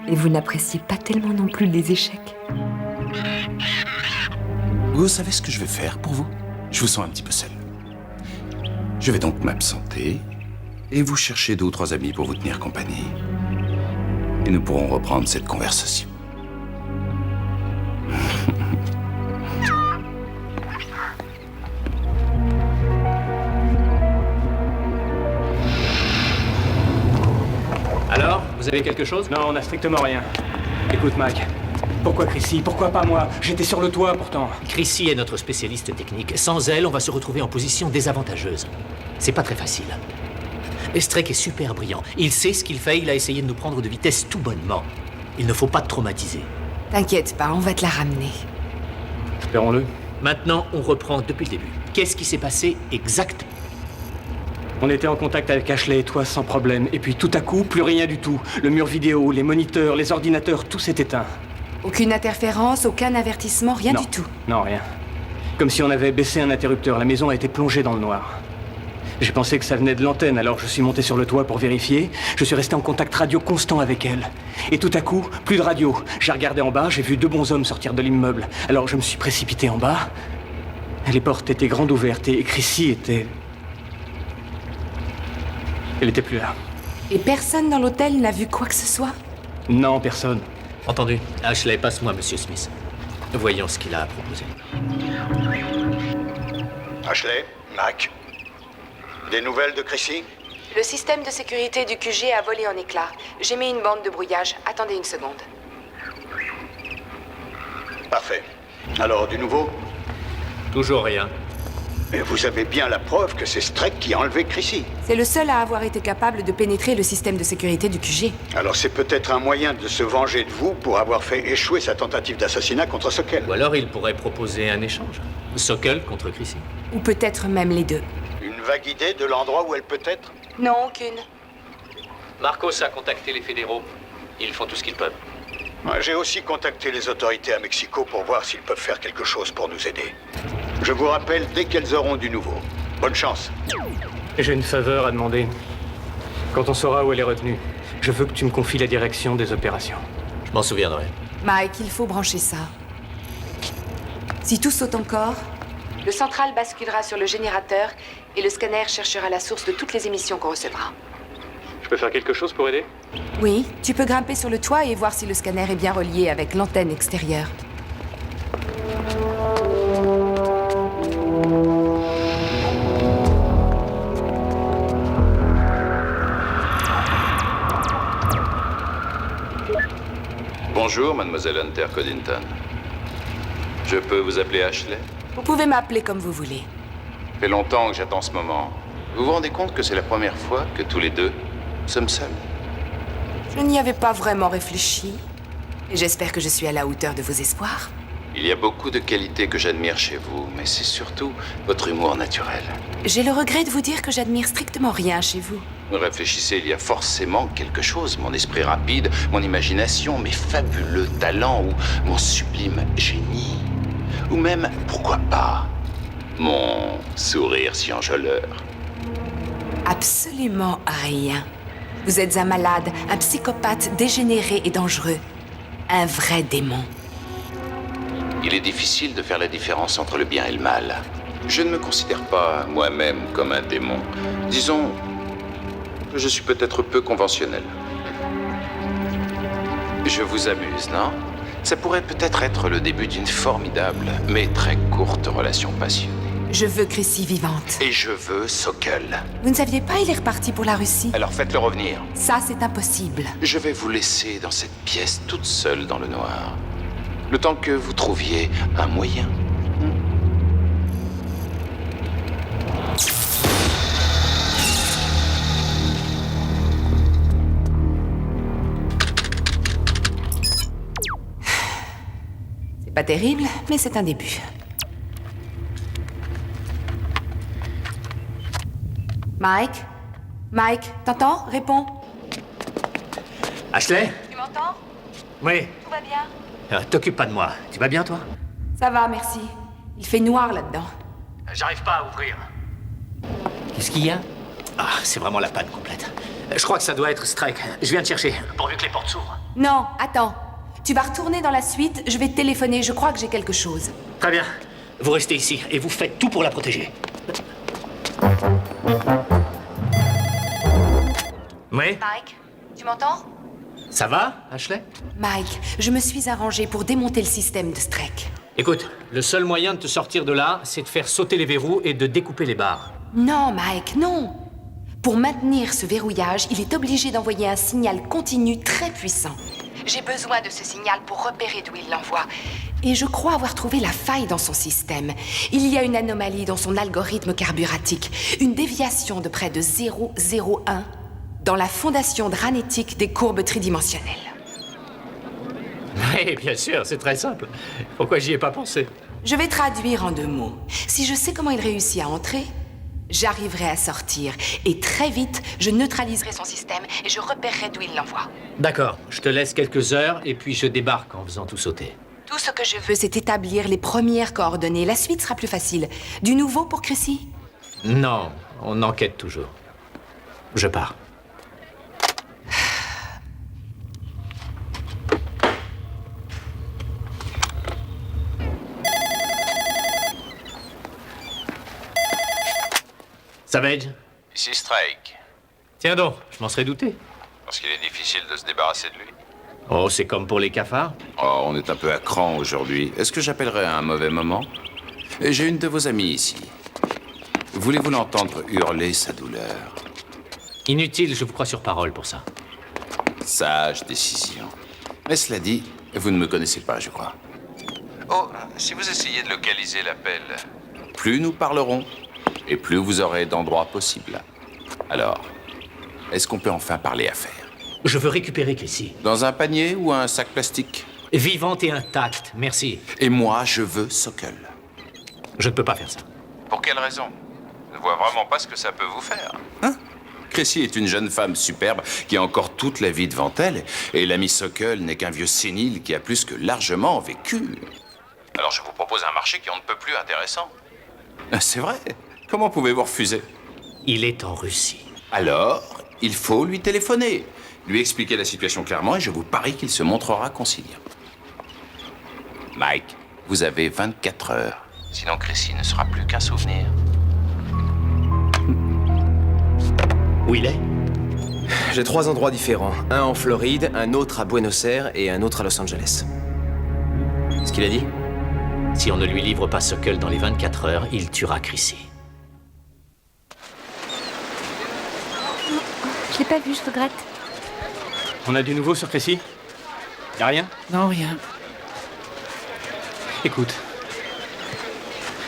Et vous n'appréciez pas tellement non plus les échecs. Vous savez ce que je vais faire pour vous? Je vous sens un petit peu seul. Je vais donc m'absenter et vous chercher 2 ou 3 amis pour vous tenir compagnie. Et nous pourrons reprendre cette conversation. Alors, vous avez quelque chose? Non, on n'a strictement rien. Écoute, Mac, pourquoi Chrissy? Pourquoi pas moi? J'étais sur le toit, pourtant. Chrissy est notre spécialiste technique. Sans elle, on va se retrouver en position désavantageuse. C'est pas très facile. Strike est super brillant. Il sait ce qu'il fait, il a essayé de nous prendre de vitesse tout bonnement. Il ne faut pas te traumatiser. T'inquiète pas, on va te la ramener. Espérons-le. Maintenant, on reprend depuis le début. Qu'est-ce qui s'est passé exactement? On était en contact avec Ashley et toi sans problème. Et puis tout à coup, plus rien du tout. Le mur vidéo, les moniteurs, les ordinateurs, tout s'est éteint. Aucune interférence, aucun avertissement, rien du tout. Non, rien. Comme si on avait baissé un interrupteur. La maison a été plongée dans le noir. J'ai pensé que ça venait de l'antenne, alors je suis monté sur le toit pour vérifier. Je suis resté en contact radio constant avec elle. Et tout à coup, plus de radio. J'ai regardé en bas, j'ai vu 2 bonshommes sortir de l'immeuble. Alors je me suis précipité en bas. Les portes étaient grandes ouvertes et Chrissy était... Elle était plus là. Et personne dans l'hôtel n'a vu quoi que ce soit? Non, personne. Entendu. Ashley, passe-moi Monsieur Smith. Voyons ce qu'il a à proposer. Ashley, Mac. Des nouvelles de Chrissy? Le système de sécurité du QG a volé en éclats. J'ai mis une bande de brouillage. Attendez une seconde. Parfait. Alors, du nouveau? Toujours rien. Et vous avez bien la preuve que c'est Strike qui a enlevé Chrissy. C'est le seul à avoir été capable de pénétrer le système de sécurité du QG. Alors c'est peut-être un moyen de se venger de vous pour avoir fait échouer sa tentative d'assassinat contre Sokol. Ou alors il pourrait proposer un échange. Sokol contre Chrissy. Ou peut-être même les deux. Une vague idée de l'endroit où elle peut être? Non, aucune. Marcos a contacté les fédéraux. Ils font tout ce qu'ils peuvent. J'ai aussi contacté les autorités à Mexico pour voir s'ils peuvent faire quelque chose pour nous aider. Je vous rappelle dès qu'elles auront du nouveau. Bonne chance. J'ai une faveur à demander. Quand on saura où elle est retenue, je veux que tu me confies la direction des opérations. Je m'en souviendrai. Mike, il faut brancher ça. Si tout saute encore, le central basculera sur le générateur et le scanner cherchera la source de toutes les émissions qu'on recevra. Je peux faire quelque chose pour aider? Oui, tu peux grimper sur le toit et voir si le scanner est bien relié avec l'antenne extérieure. Bonjour, mademoiselle Hunter Coddington. Je peux vous appeler Ashley? Vous pouvez m'appeler comme vous voulez. Ça fait longtemps que j'attends ce moment. Vous vous rendez compte que c'est la première fois que tous les deux sommes seuls? Je n'y avais pas vraiment réfléchi. Et j'espère que je suis à la hauteur de vos espoirs. Il y a beaucoup de qualités que j'admire chez vous, mais c'est surtout votre humour naturel. J'ai le regret de vous dire que j'admire strictement rien chez vous. Vous réfléchissez, il y a forcément quelque chose. Mon esprit rapide, mon imagination, mes fabuleux talents ou mon sublime génie. Ou même, pourquoi pas, mon sourire si enjôleur. Absolument rien. Vous êtes un malade, un psychopathe dégénéré et dangereux. Un vrai démon. Il est difficile de faire la différence entre le bien et le mal. Je ne me considère pas moi-même comme un démon. Disons que je suis peut-être peu conventionnel. Je vous amuse, non? Ça pourrait peut-être être le début d'une formidable, mais très courte relation passionnée. Je veux Chrissy vivante. Et je veux Sokol. Vous ne saviez pas, il est reparti pour la Russie. Alors faites-le revenir. Ça, c'est impossible. Je vais vous laisser dans cette pièce toute seule dans le noir. Le temps que vous trouviez un moyen. C'est pas terrible, mais c'est un début. Mike? Mike, t'entends? Réponds. Ashley? Tu m'entends? Oui. Tout va bien? T'occupe pas de moi. Tu vas bien, toi? Ça va, merci. Il fait noir là-dedans. J'arrive pas à ouvrir. Qu'est-ce qu'il y a? Ah, c'est vraiment la panne complète. Je crois que ça doit être Strike. Je viens te chercher, pourvu que les portes s'ouvrent. Non, attends. Tu vas retourner dans la suite, je vais te téléphoner, je crois que j'ai quelque chose. Très bien. Vous restez ici et vous faites tout pour la protéger. Oui? Mike, tu m'entends? Ça va, Ashley? Mike, je me suis arrangé pour démonter le système de Strek. Écoute, le seul moyen de te sortir de là, c'est de faire sauter les verrous et de découper les barres. Non, Mike, non. Pour maintenir ce verrouillage, il est obligé d'envoyer un signal continu très puissant. J'ai besoin de ce signal pour repérer d'où il l'envoie. Et je crois avoir trouvé la faille dans son système. Il y a une anomalie dans son algorithme carburatique, une déviation de près de 0,01 dans la fondation dranétique des courbes tridimensionnelles. Oui, bien sûr, c'est très simple. Pourquoi j'y ai pas pensé? Je vais traduire en 2 mots. Si je sais comment il réussit à entrer, j'arriverai à sortir. Et très vite, je neutraliserai son système et je repérerai d'où il l'envoie. D'accord, je te laisse quelques heures et puis je débarque en faisant tout sauter. Tout ce que je veux, c'est établir les premières coordonnées. La suite sera plus facile. Du nouveau pour Chrissy? Non, on enquête toujours. Je pars. Savage? Ici Strike. Tiens donc, je m'en serais douté. Parce qu'il est difficile de se débarrasser de lui. Oh, c'est comme pour les cafards. Oh, on est un peu à cran aujourd'hui. Est-ce que j'appellerais à un mauvais moment? J'ai une de vos amies ici. Voulez-vous l'entendre hurler sa douleur? Inutile, je vous crois sur parole pour ça. Sage décision. Mais cela dit, vous ne me connaissez pas, je crois. Oh, si vous essayez de localiser l'appel, plus nous parlerons, et plus vous aurez d'endroits possibles. Alors, est-ce qu'on peut enfin parler affaires? Je veux récupérer Chrissy. Dans un panier ou un sac plastique? Vivante et intacte, merci. Et moi, je veux Sokol. Je ne peux pas faire ça. Pour quelle raison? Je ne vois vraiment pas ce que ça peut vous faire. Hein? Chrissy est une jeune femme superbe qui a encore toute la vie devant elle, et l'ami Sokol n'est qu'un vieux sénile qui a plus que largement vécu. Alors je vous propose un marché qui en ne peut plus intéressant. C'est vrai. Comment pouvez-vous refuser? Il est en Russie. Alors, il faut lui téléphoner, lui expliquer la situation clairement, et je vous parie qu'il se montrera conciliant. Mike, vous avez 24 heures. Sinon, Chrissy ne sera plus qu'un souvenir. Où il est? J'ai 3 endroits différents. Un en Floride, un autre à Buenos Aires et un autre à Los Angeles. Ce qu'il a dit? Si on ne lui livre pas Sokol dans les 24 heures, il tuera Chrissy. Je l'ai pas vu, je regrette. On a du nouveau sur Chrissy? Y'a rien? Non, rien. Écoute,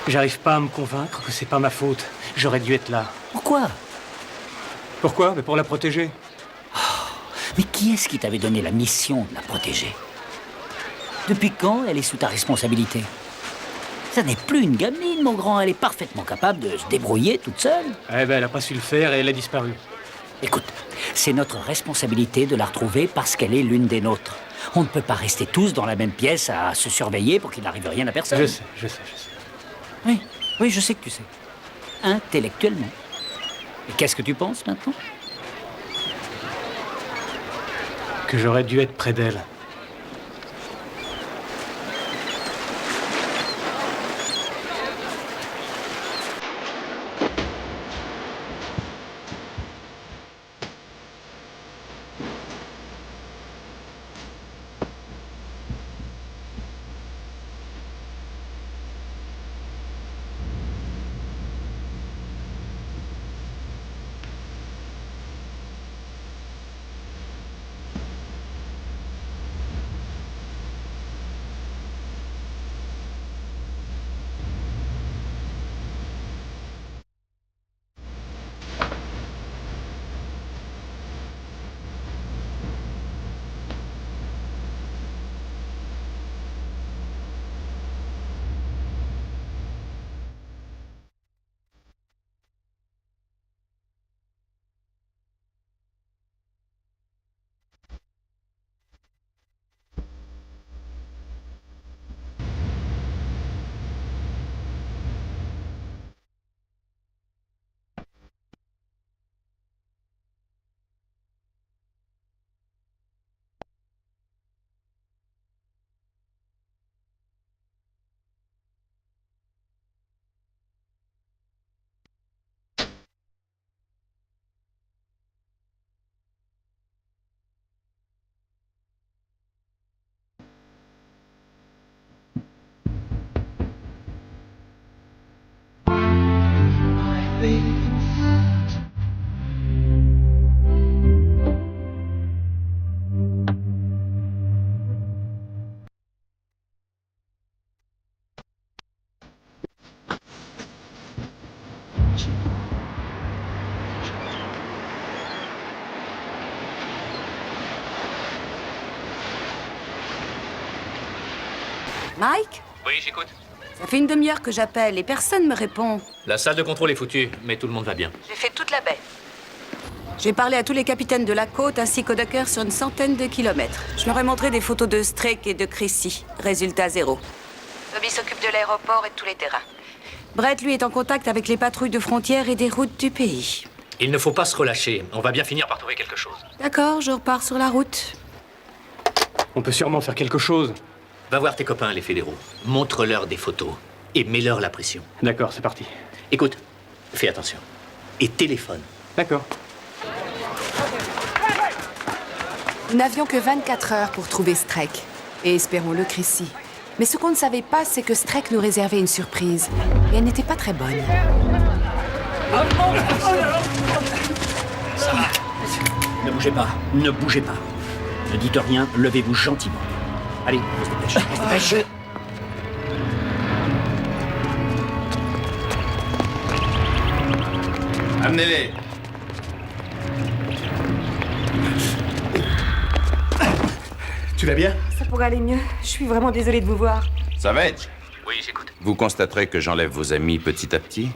j'arrive pas à me convaincre que c'est pas ma faute. J'aurais dû être là. Pourquoi? Pourquoi? Mais pour la protéger. Mais qui est-ce qui t'avait donné la mission de la protéger? Depuis quand elle est sous ta responsabilité? Ça n'est plus une gamine, mon grand. Elle est parfaitement capable de se débrouiller toute seule. Eh ben, elle a pas su le faire et elle a disparu. Écoute, c'est notre responsabilité de la retrouver parce qu'elle est l'une des nôtres. On ne peut pas rester tous dans la même pièce à se surveiller pour qu'il n'arrive rien à personne. Je sais. Oui, je sais que tu sais. Intellectuellement. Et qu'est-ce que tu penses maintenant? Que j'aurais dû être près d'elle. Mike? Oui, j'écoute. Ça fait une demi-heure que j'appelle et personne me répond. La salle de contrôle est foutue, mais tout le monde va bien. J'ai fait toute la baie. J'ai parlé à tous les capitaines de la côte ainsi qu'aux dockers sur une centaine de kilomètres. Je leur ai montré des photos de Strake et de Chrissy. Résultat 0. Bobby s'occupe de l'aéroport et de tous les terrains. Brett, lui, est en contact avec les patrouilles de frontières et des routes du pays. Il ne faut pas se relâcher. On va bien finir par trouver quelque chose. D'accord, je repars sur la route. On peut sûrement faire quelque chose. Va voir tes copains, les fédéraux. Montre-leur des photos et mets-leur la pression. D'accord, c'est parti. Écoute, fais attention. Et téléphone. D'accord. Nous n'avions que 24 heures pour trouver Strake. Et espérons-le, Chrissy. Mais ce qu'on ne savait pas, c'est que Strake nous réservait une surprise. Et elle n'était pas très bonne. Ça va. Ne bougez pas. Ne bougez pas. Ne dites rien. Levez-vous gentiment. Allez, on se dépêche. On se dépêche. Amenez-les. Tu vas bien? Ça pourrait aller mieux. Je suis vraiment désolée de vous voir. Savage. Oui, j'écoute. Vous constaterez que j'enlève vos amis petit à petit.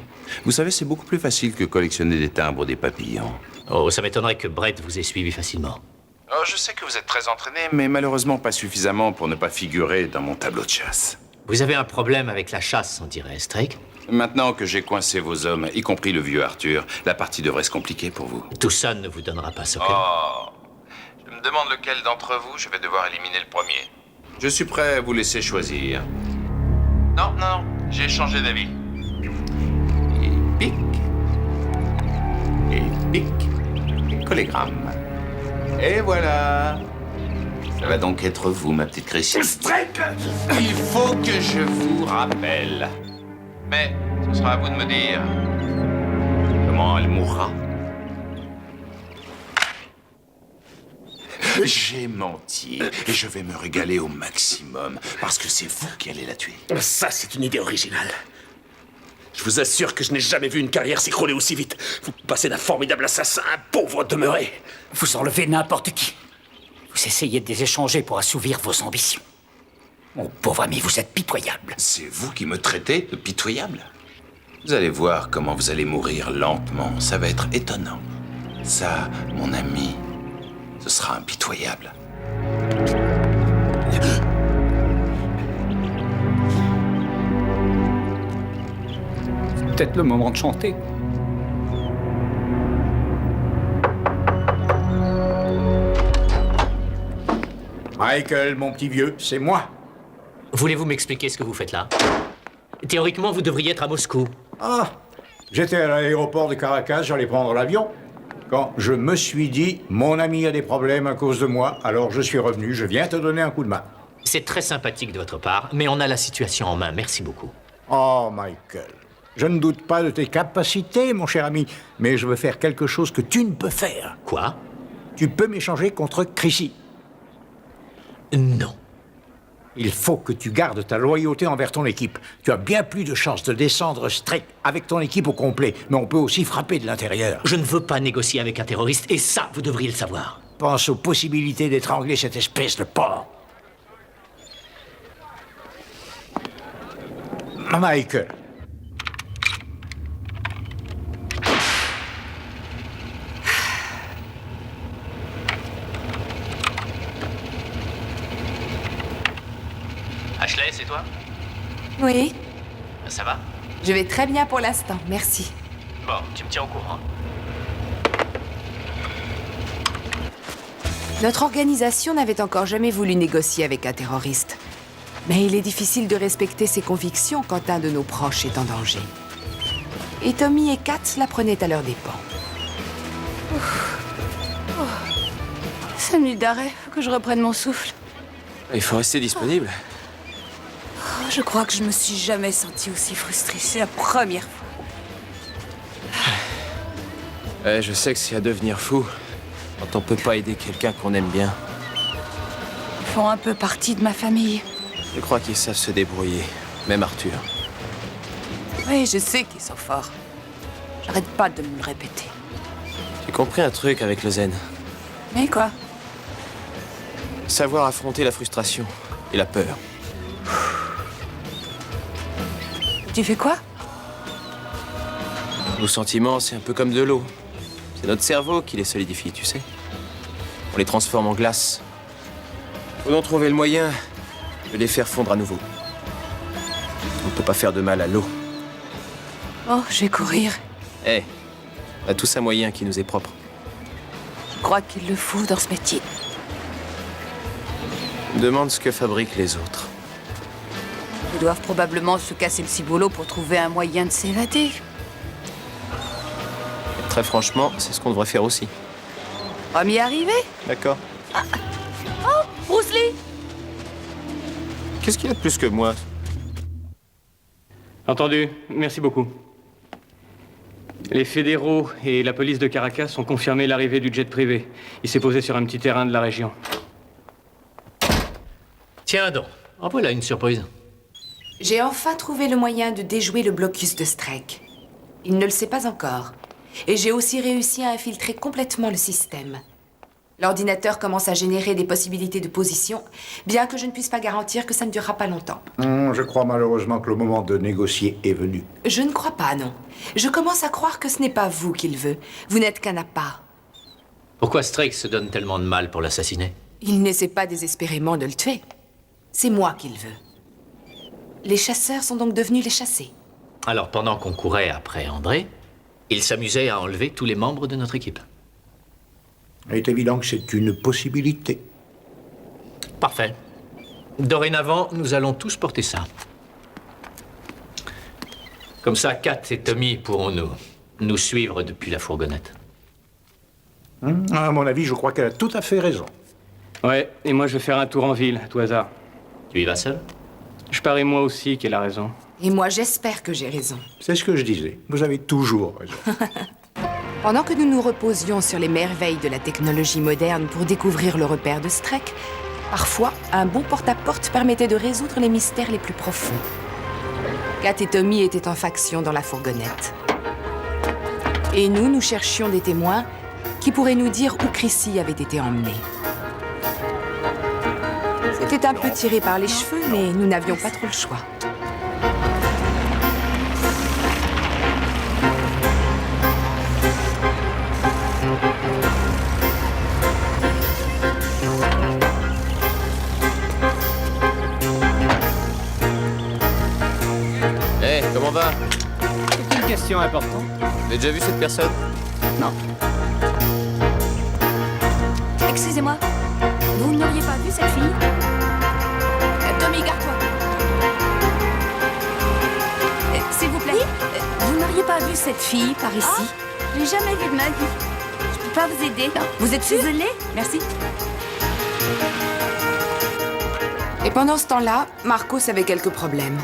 Vous savez, c'est beaucoup plus facile que collectionner des timbres ou des papillons. Oh, ça m'étonnerait que Brett vous ait suivi facilement. Oh, je sais que vous êtes très entraîné, mais malheureusement pas suffisamment pour ne pas figurer dans mon tableau de chasse. Vous avez un problème avec la chasse, on dirait, Strake? Maintenant que j'ai coincé vos hommes, y compris le vieux Arthur, la partie devrait se compliquer pour vous. Tout ça ne vous donnera pas Sokol. Oh, je me demande lequel d'entre vous je vais devoir éliminer le premier. Je suis prêt à vous laisser choisir. Non, non, j'ai changé d'avis. Et pic. Et pic. Et collégramme. Et voilà. Ça va donc être vous, ma petite Chrissy. Strike! Il faut que je vous rappelle. Mais ce sera à vous de me dire comment elle mourra. J'ai menti et je vais me régaler au maximum parce que c'est vous qui allez la tuer. Ça, c'est une idée originale. Je vous assure que je n'ai jamais vu une carrière s'écrouler aussi vite. Vous passez d'un formidable assassin à un pauvre demeuré. Vous enlevez n'importe qui. Vous essayez de les échanger pour assouvir vos ambitions. Mon pauvre ami, vous êtes pitoyable. C'est vous qui me traitez de pitoyable. Vous allez voir comment vous allez mourir lentement. Ça va être étonnant. Ça, mon ami, ce sera impitoyable. C'est peut-être le moment de chanter. Michael, mon petit vieux, c'est moi. Voulez-vous m'expliquer ce que vous faites là? Théoriquement, vous devriez être à Moscou. Ah, j'étais à l'aéroport de Caracas, j'allais prendre l'avion. Quand je me suis dit, mon ami a des problèmes à cause de moi, alors je suis revenu, je viens te donner un coup de main. C'est très sympathique de votre part, mais on a la situation en main. Merci beaucoup. Oh, Michael, je ne doute pas de tes capacités, mon cher ami, mais je veux faire quelque chose que tu ne peux faire. Quoi? Tu peux m'échanger contre Chrissy. Non. Il faut que tu gardes ta loyauté envers ton équipe. Tu as bien plus de chances de descendre strict avec ton équipe au complet, mais on peut aussi frapper de l'intérieur. Je ne veux pas négocier avec un terroriste, et ça, vous devriez le savoir. Pense aux possibilités d'étrangler cette espèce de porc. Michael. Ashley, c'est toi? Oui, Ça va? je vais très bien pour l'instant, merci. Bon, tu me tiens au courant. Notre organisation n'avait encore jamais voulu négocier avec un terroriste. Mais il est difficile de respecter ses convictions quand un de nos proches est en danger. Et Tommy et Kat la prenaient à leurs dépens. 5 minutes d'arrêt, faut que je reprenne mon souffle. Il faut rester disponible. Oh, je crois que je me suis jamais sentie aussi frustrée. C'est la première fois. Je sais que c'est à devenir fou quand on peut pas aider quelqu'un qu'on aime bien. Ils font un peu partie de ma famille. Je crois qu'ils savent se débrouiller, même Arthur. Oui, je sais qu'ils sont forts. J'arrête pas de me le répéter. J'ai compris un truc avec le zen. Mais quoi? Savoir affronter la frustration et la peur. Tu fais quoi? Nos sentiments, c'est un peu comme de l'eau. C'est notre cerveau qui les solidifie, tu sais. On les transforme en glace. Faut donc trouver le moyen de les faire fondre à nouveau. On ne peut pas faire de mal à l'eau. Oh, je vais courir. On a tous un moyen qui nous est propre. Je crois qu'il le faut dans ce métier. On me demande ce que fabriquent les autres. Ils doivent probablement se casser le ciboulot pour trouver un moyen de s'évader. Très franchement, c'est ce qu'on devrait faire aussi. On va m'y arriver? D'accord. Oh, Bruce Lee! Qu'est-ce qu'il a de plus que moi? Entendu. Merci beaucoup. Les fédéraux et la police de Caracas ont confirmé l'arrivée du jet privé. Il s'est posé sur un petit terrain de la région. Tiens donc, en voilà une surprise. J'ai enfin trouvé le moyen de déjouer le blocus de Strike. Il ne le sait pas encore. Et j'ai aussi réussi à infiltrer complètement le système. L'ordinateur commence à générer des possibilités de position, bien que je ne puisse pas garantir que ça ne durera pas longtemps. Je crois malheureusement que le moment de négocier est venu. Je ne crois pas, non. Je commence à croire que ce n'est pas vous qu'il veut. Vous n'êtes qu'un appât. Pourquoi Strake se donne tellement de mal pour l'assassiner? Il n'essaie pas désespérément de le tuer. C'est moi qu'il veut. Les chasseurs sont donc devenus les chassés. Alors, pendant qu'on courait après André, il s'amusait à enlever tous les membres de notre équipe. Il est évident que c'est une possibilité. Parfait. Dorénavant, nous allons tous porter ça. Comme ça, Kat et Tommy pourront nous suivre depuis la fourgonnette. À mon avis, je crois qu'elle a tout à fait raison. Ouais, et moi je vais faire un tour en ville, à tout hasard. Tu y vas seul? Je parie moi aussi qu'elle a raison. Et moi, j'espère que j'ai raison. C'est ce que je disais. Vous avez toujours raison. Pendant que nous nous reposions sur les merveilles de la technologie moderne pour découvrir le repère de Strake, parfois, un bon porte-à-porte permettait de résoudre les mystères les plus profonds. Kat et Tommy étaient en faction dans la fourgonnette. Et nous cherchions des témoins qui pourraient nous dire où Chrissy avait été emmenée. C'était un peu tiré par les cheveux, mais nous n'avions pas trop le choix. Hé, comment va? C'est une question importante. Vous avez déjà vu cette personne? Non. Excusez-moi, vous n'auriez pas vu cette fille? Tommy, garde-toi. S'il vous plaît, vous n'auriez pas vu cette fille par ici? Je l'ai jamais vue de ma vie. Je peux pas vous aider. Non. Vous êtes sûre? Désolée. Merci. Et pendant ce temps-là, Marcos avait quelques problèmes.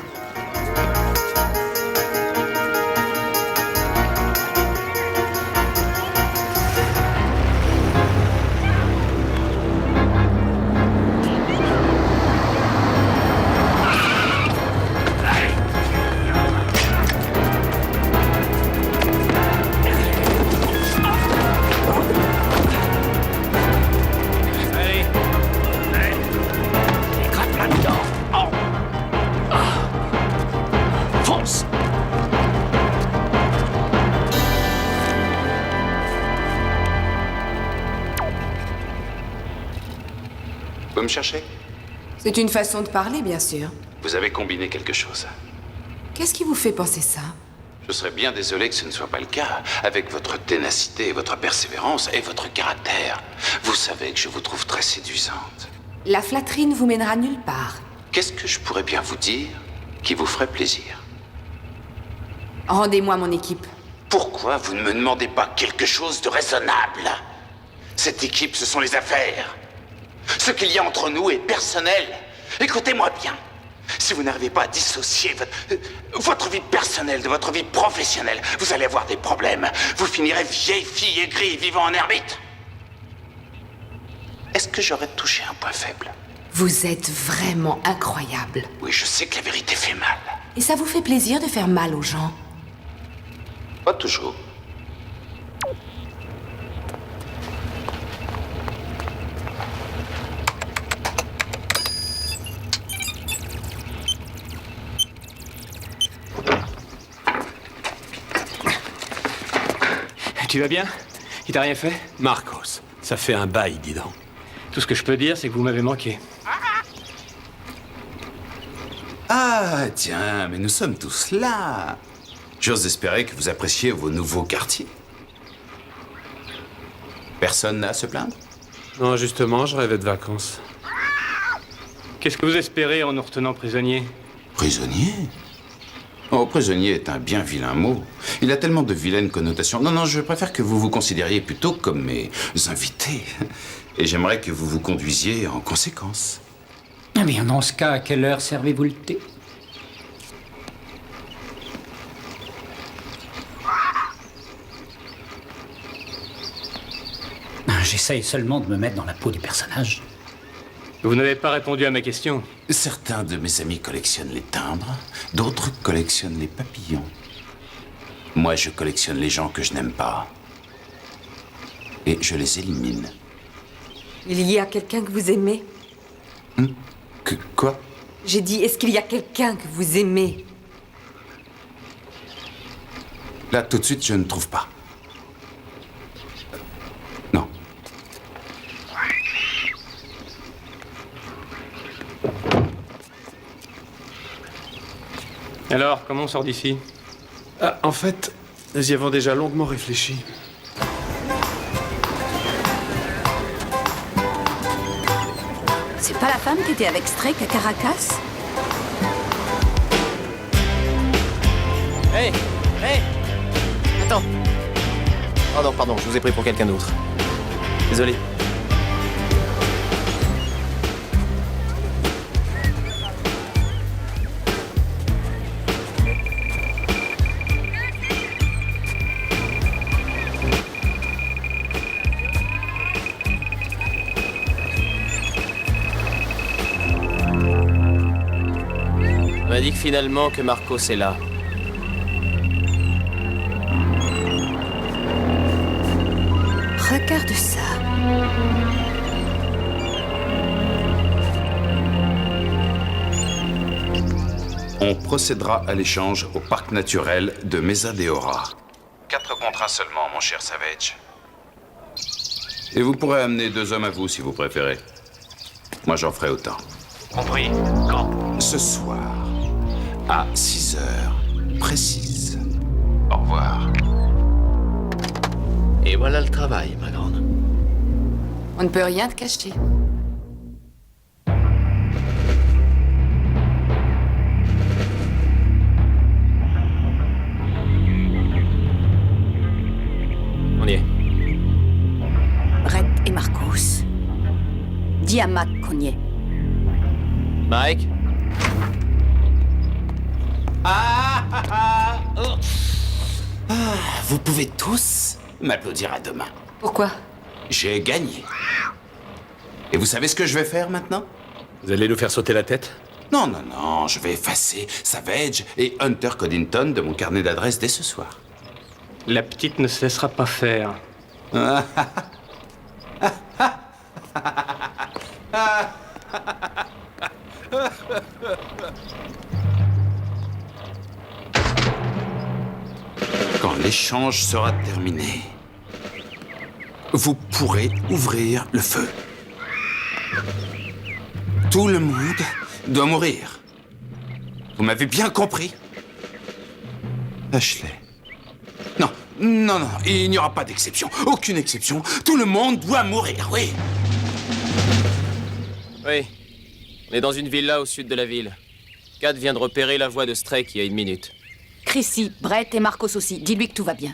Vous me cherchez? C'est une façon de parler, bien sûr. Vous avez combiné quelque chose. Qu'est-ce qui vous fait penser ça? Je serais bien désolé que ce ne soit pas le cas. Avec votre ténacité, votre persévérance et votre caractère, vous savez que je vous trouve très séduisante. La flatterie ne vous mènera nulle part. Qu'est-ce que je pourrais bien vous dire qui vous ferait plaisir? Rendez-moi mon équipe. Pourquoi vous ne me demandez pas quelque chose de raisonnable? Cette équipe, ce sont les affaires. Ce qu'il y a entre nous est personnel. Écoutez-moi bien. Si vous n'arrivez pas à dissocier votre vie personnelle de votre vie professionnelle, vous allez avoir des problèmes. Vous finirez vieille fille aigrie vivant en ermite. Est-ce que j'aurais touché un point faible? Vous êtes vraiment incroyable. Oui, je sais que la vérité fait mal. Et ça vous fait plaisir de faire mal aux gens? Pas toujours. Tu vas bien? Il t'a rien fait? Marcos, ça fait un bail, dis donc. Tout ce que je peux dire, c'est que vous m'avez manqué. Ah, tiens, mais nous sommes tous là. J'ose espérer que vous appréciez vos nouveaux quartiers. Personne n'a à se plaindre? Non, justement, je rêvais de vacances. Qu'est-ce que vous espérez en nous retenant prisonniers? Prisonnier? Oh, prisonnier est un bien vilain mot. Il a tellement de vilaines connotations. Non, je préfère que vous vous considériez plutôt comme mes invités. Et j'aimerais que vous vous conduisiez en conséquence. Eh bien, dans ce cas, à quelle heure servez-vous le thé? J'essaye seulement de me mettre dans la peau du personnage. Vous n'avez pas répondu à ma question. Certains de mes amis collectionnent les timbres, d'autres collectionnent les papillons. Moi, je collectionne les gens que je n'aime pas. Et je les élimine. Il y a quelqu'un que vous aimez? Quoi? J'ai dit, est-ce qu'il y a quelqu'un que vous aimez? Là, tout de suite, je ne trouve pas. Non. Alors, comment on sort d'ici? Ah, en fait, nous y avons déjà longuement réfléchi. C'est pas la femme qui était avec Strake à Caracas? Hé! Hé! Attends! Oh non, pardon, je vous ai pris pour quelqu'un d'autre. Désolé. On m'a dit que finalement que Marcos est là. Regarde ça. On procédera à l'échange au parc naturel de Mesa de Ora. 4 contre 1 seulement, mon cher Savage. Et vous pourrez amener 2 hommes à vous, si vous préférez. Moi, j'en ferai autant. Compris. Quand? Ce soir, à 6 heures précises. Au revoir. Et voilà le travail, ma grande. On ne peut rien te cacher. On y est. Brett et Marcos. Dis à Mac qu'on y est. Mike? Vous pouvez tous m'applaudir à demain. Pourquoi? J'ai gagné. Et vous savez ce que je vais faire maintenant? Vous allez nous faire sauter la tête? Non, non, non, je vais effacer Savage et Hunter Coddington de mon carnet d'adresses dès ce soir. La petite ne se laissera pas faire. Quand l'échange sera terminé, vous pourrez ouvrir le feu. Tout le monde doit mourir. Vous m'avez bien compris? Ashley. Non, non, non, il n'y aura pas d'exception. Aucune exception. Tout le monde doit mourir, oui. Oui. On est dans une villa au sud de la ville. Kat vient de repérer la voix de Strake il y a 1 minute. Chrissy, Brett et Marcos aussi. Dis-lui que tout va bien.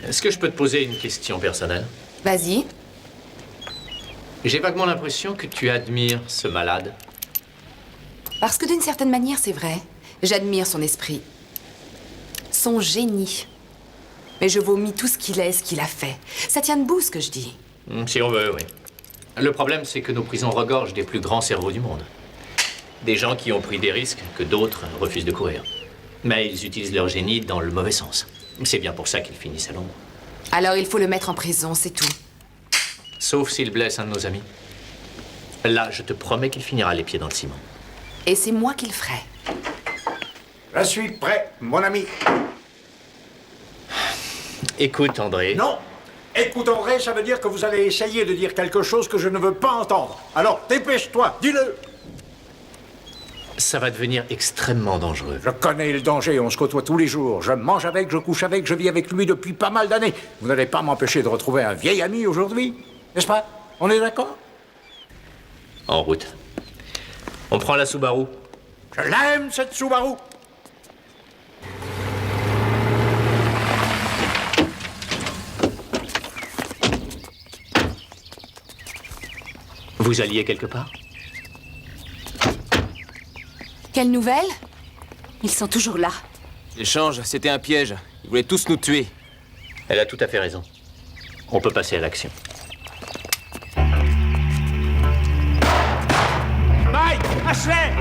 Est-ce que je peux te poser une question personnelle? Vas-y. J'ai vaguement l'impression que tu admires ce malade. Parce que d'une certaine manière, c'est vrai. J'admire son esprit. Son génie. Mais je vomis tout ce qu'il est et ce qu'il a fait. Ça tient debout, ce que je dis. Si on veut, oui. Le problème, c'est que nos prisons regorgent des plus grands cerveaux du monde. Des gens qui ont pris des risques que d'autres refusent de courir. Mais ils utilisent leur génie dans le mauvais sens. C'est bien pour ça qu'ils finissent à l'ombre. Alors il faut le mettre en prison, c'est tout. Sauf s'il blesse un de nos amis. Là, je te promets qu'il finira les pieds dans le ciment. Et c'est moi qui le ferai. Je suis prêt, mon ami. Écoute, André. Non. Écoute, André, ça veut dire que vous allez essayer de dire quelque chose que je ne veux pas entendre. Alors, dépêche-toi, dis-le. Ça va devenir extrêmement dangereux. Je connais le danger, on se côtoie tous les jours. Je mange avec, je couche avec, je vis avec lui depuis pas mal d'années. Vous n'allez pas m'empêcher de retrouver un vieil ami aujourd'hui, n'est-ce pas? On est d'accord? En route. On prend la Subaru. Je l'aime, cette Subaru. Vous alliez quelque part? Quelle nouvelle? Ils sont toujours là. L'échange, c'était un piège. Ils voulaient tous nous tuer. Elle a tout à fait raison. On peut passer à l'action. Mike! Ashley!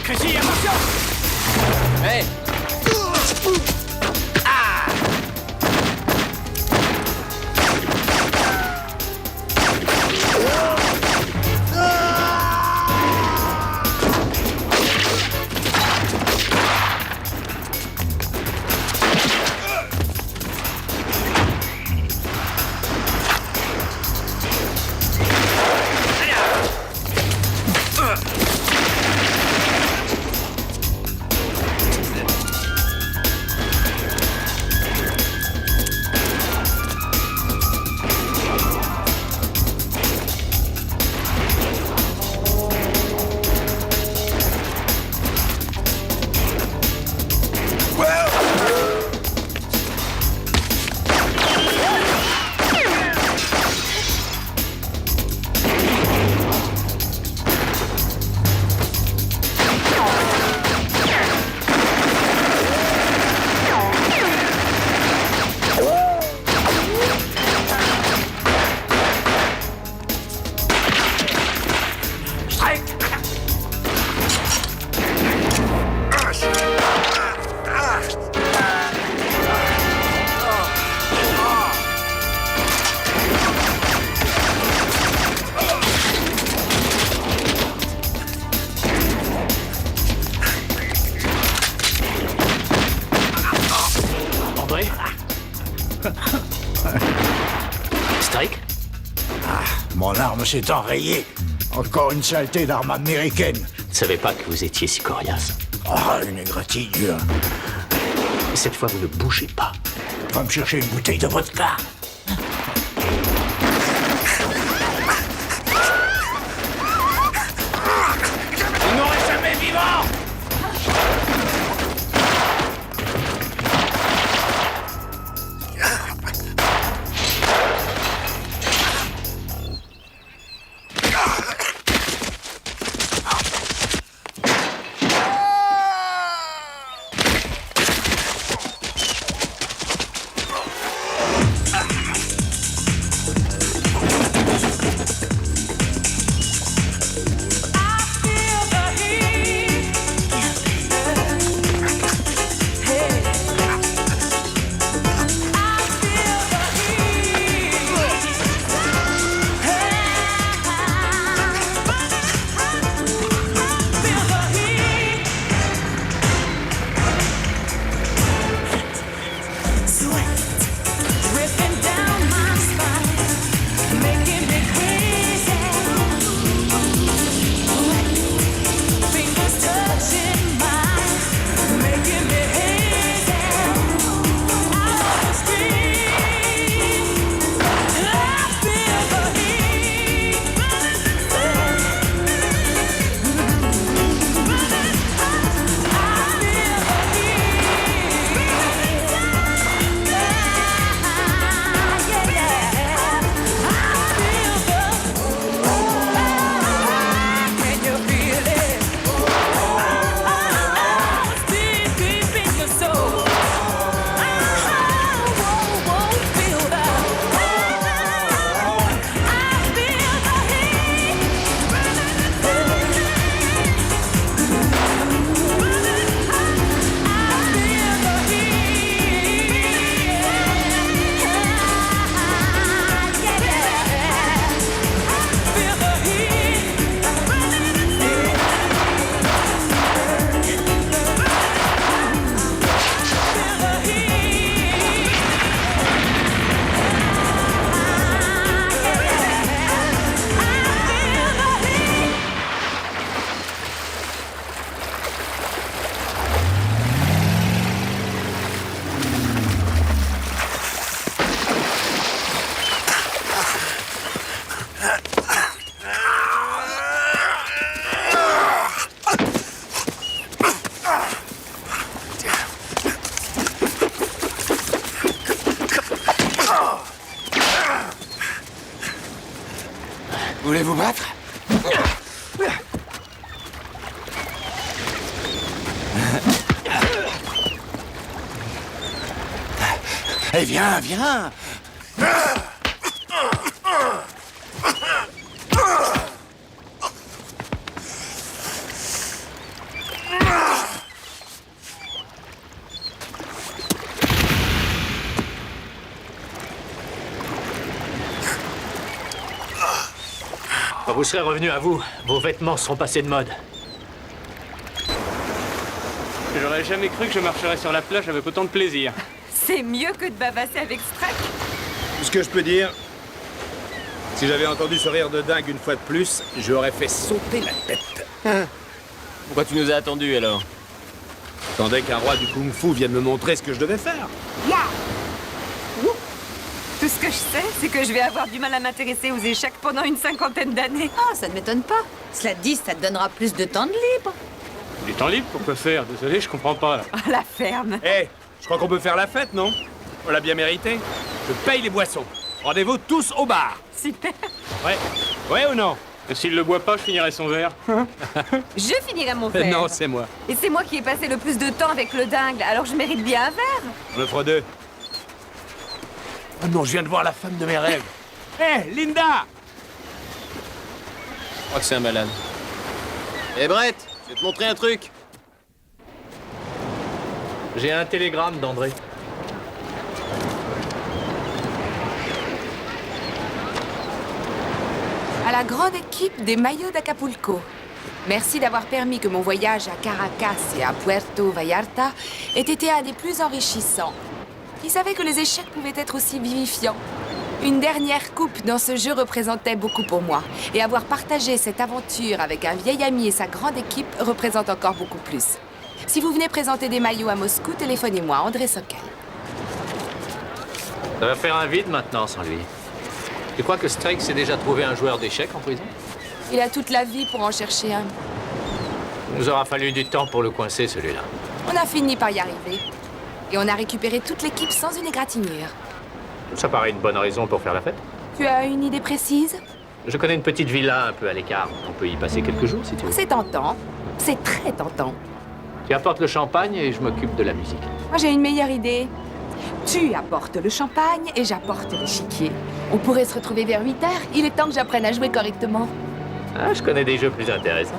Chrissy, Strike? Ah, mon arme s'est enrayée. Encore une saleté d'arme américaine. Je ne savais pas que vous étiez si coriace. Ah, une égratignure. Cette fois, vous ne bougez pas. Va me chercher une bouteille de vodka. Vous n'aurez jamais vivant! Voulez-vous battre? Eh, viens, viens! Quand vous serez revenu à vous, vos vêtements seront passés de mode. J'aurais jamais cru que je marcherais sur la plage avec autant de plaisir. C'est mieux que de bavasser avec Strack. Tout ce que je peux dire, si j'avais entendu ce rire de dingue une fois de plus, j'aurais fait sauter la tête. Pourquoi tu nous as attendus alors? J'attendais qu'un roi du kung-fu vienne me montrer ce que je devais faire. Tout ce que je sais, c'est que je vais avoir du mal à m'intéresser aux échecs pendant une 50aine d'années. Ah, ça ne m'étonne pas. Cela dit, ça te donnera plus de temps de libre. Du temps libre, pourquoi faire? Désolé, je comprends pas, là. La ferme. Hé, je crois qu'on peut faire la fête, non? On l'a bien mérité. Je paye les boissons. Rendez-vous tous au bar. Super. Ouais. Ouais ou non? Et s'il le boit pas, je finirai son verre. Je finirai mon verre. Non, c'est moi. Et c'est moi qui ai passé le plus de temps avec le dingue, alors je mérite bien un verre. On le fera deux. Oh non, je viens de voir la femme de mes rêves. Hé, Linda! Je crois que c'est un malade. Eh, Brett, je vais te montrer un truc. J'ai un télégramme d'André. À la grande équipe des maillots d'Acapulco. Merci d'avoir permis que mon voyage à Caracas et à Puerto Vallarta ait été un des plus enrichissants. Qui savait que les échecs pouvaient être aussi vivifiants? Une dernière coupe dans ce jeu représentait beaucoup pour moi. Et avoir partagé cette aventure avec un vieil ami et sa grande équipe représente encore beaucoup plus. Si vous venez présenter des maillots à Moscou, téléphonez-moi, André Sokol. Ça va faire un vide maintenant sans lui. Tu crois que Strake s'est déjà trouvé un joueur d'échecs en prison? Il a toute la vie pour en chercher un. Il nous aura fallu du temps pour le coincer, celui-là. On a fini par y arriver. Et on a récupéré toute l'équipe sans une égratignure. Ça paraît une bonne raison pour faire la fête. Tu as une idée précise? Je connais une petite villa un peu à l'écart. On peut y passer quelques jours si tu veux. C'est tentant. C'est très tentant. Tu apportes le champagne et je m'occupe de la musique. Moi, j'ai une meilleure idée. Tu apportes le champagne et j'apporte l'échiquier. On pourrait se retrouver vers 8 heures. Il est temps que j'apprenne à jouer correctement. Ah, je connais des jeux plus intéressants.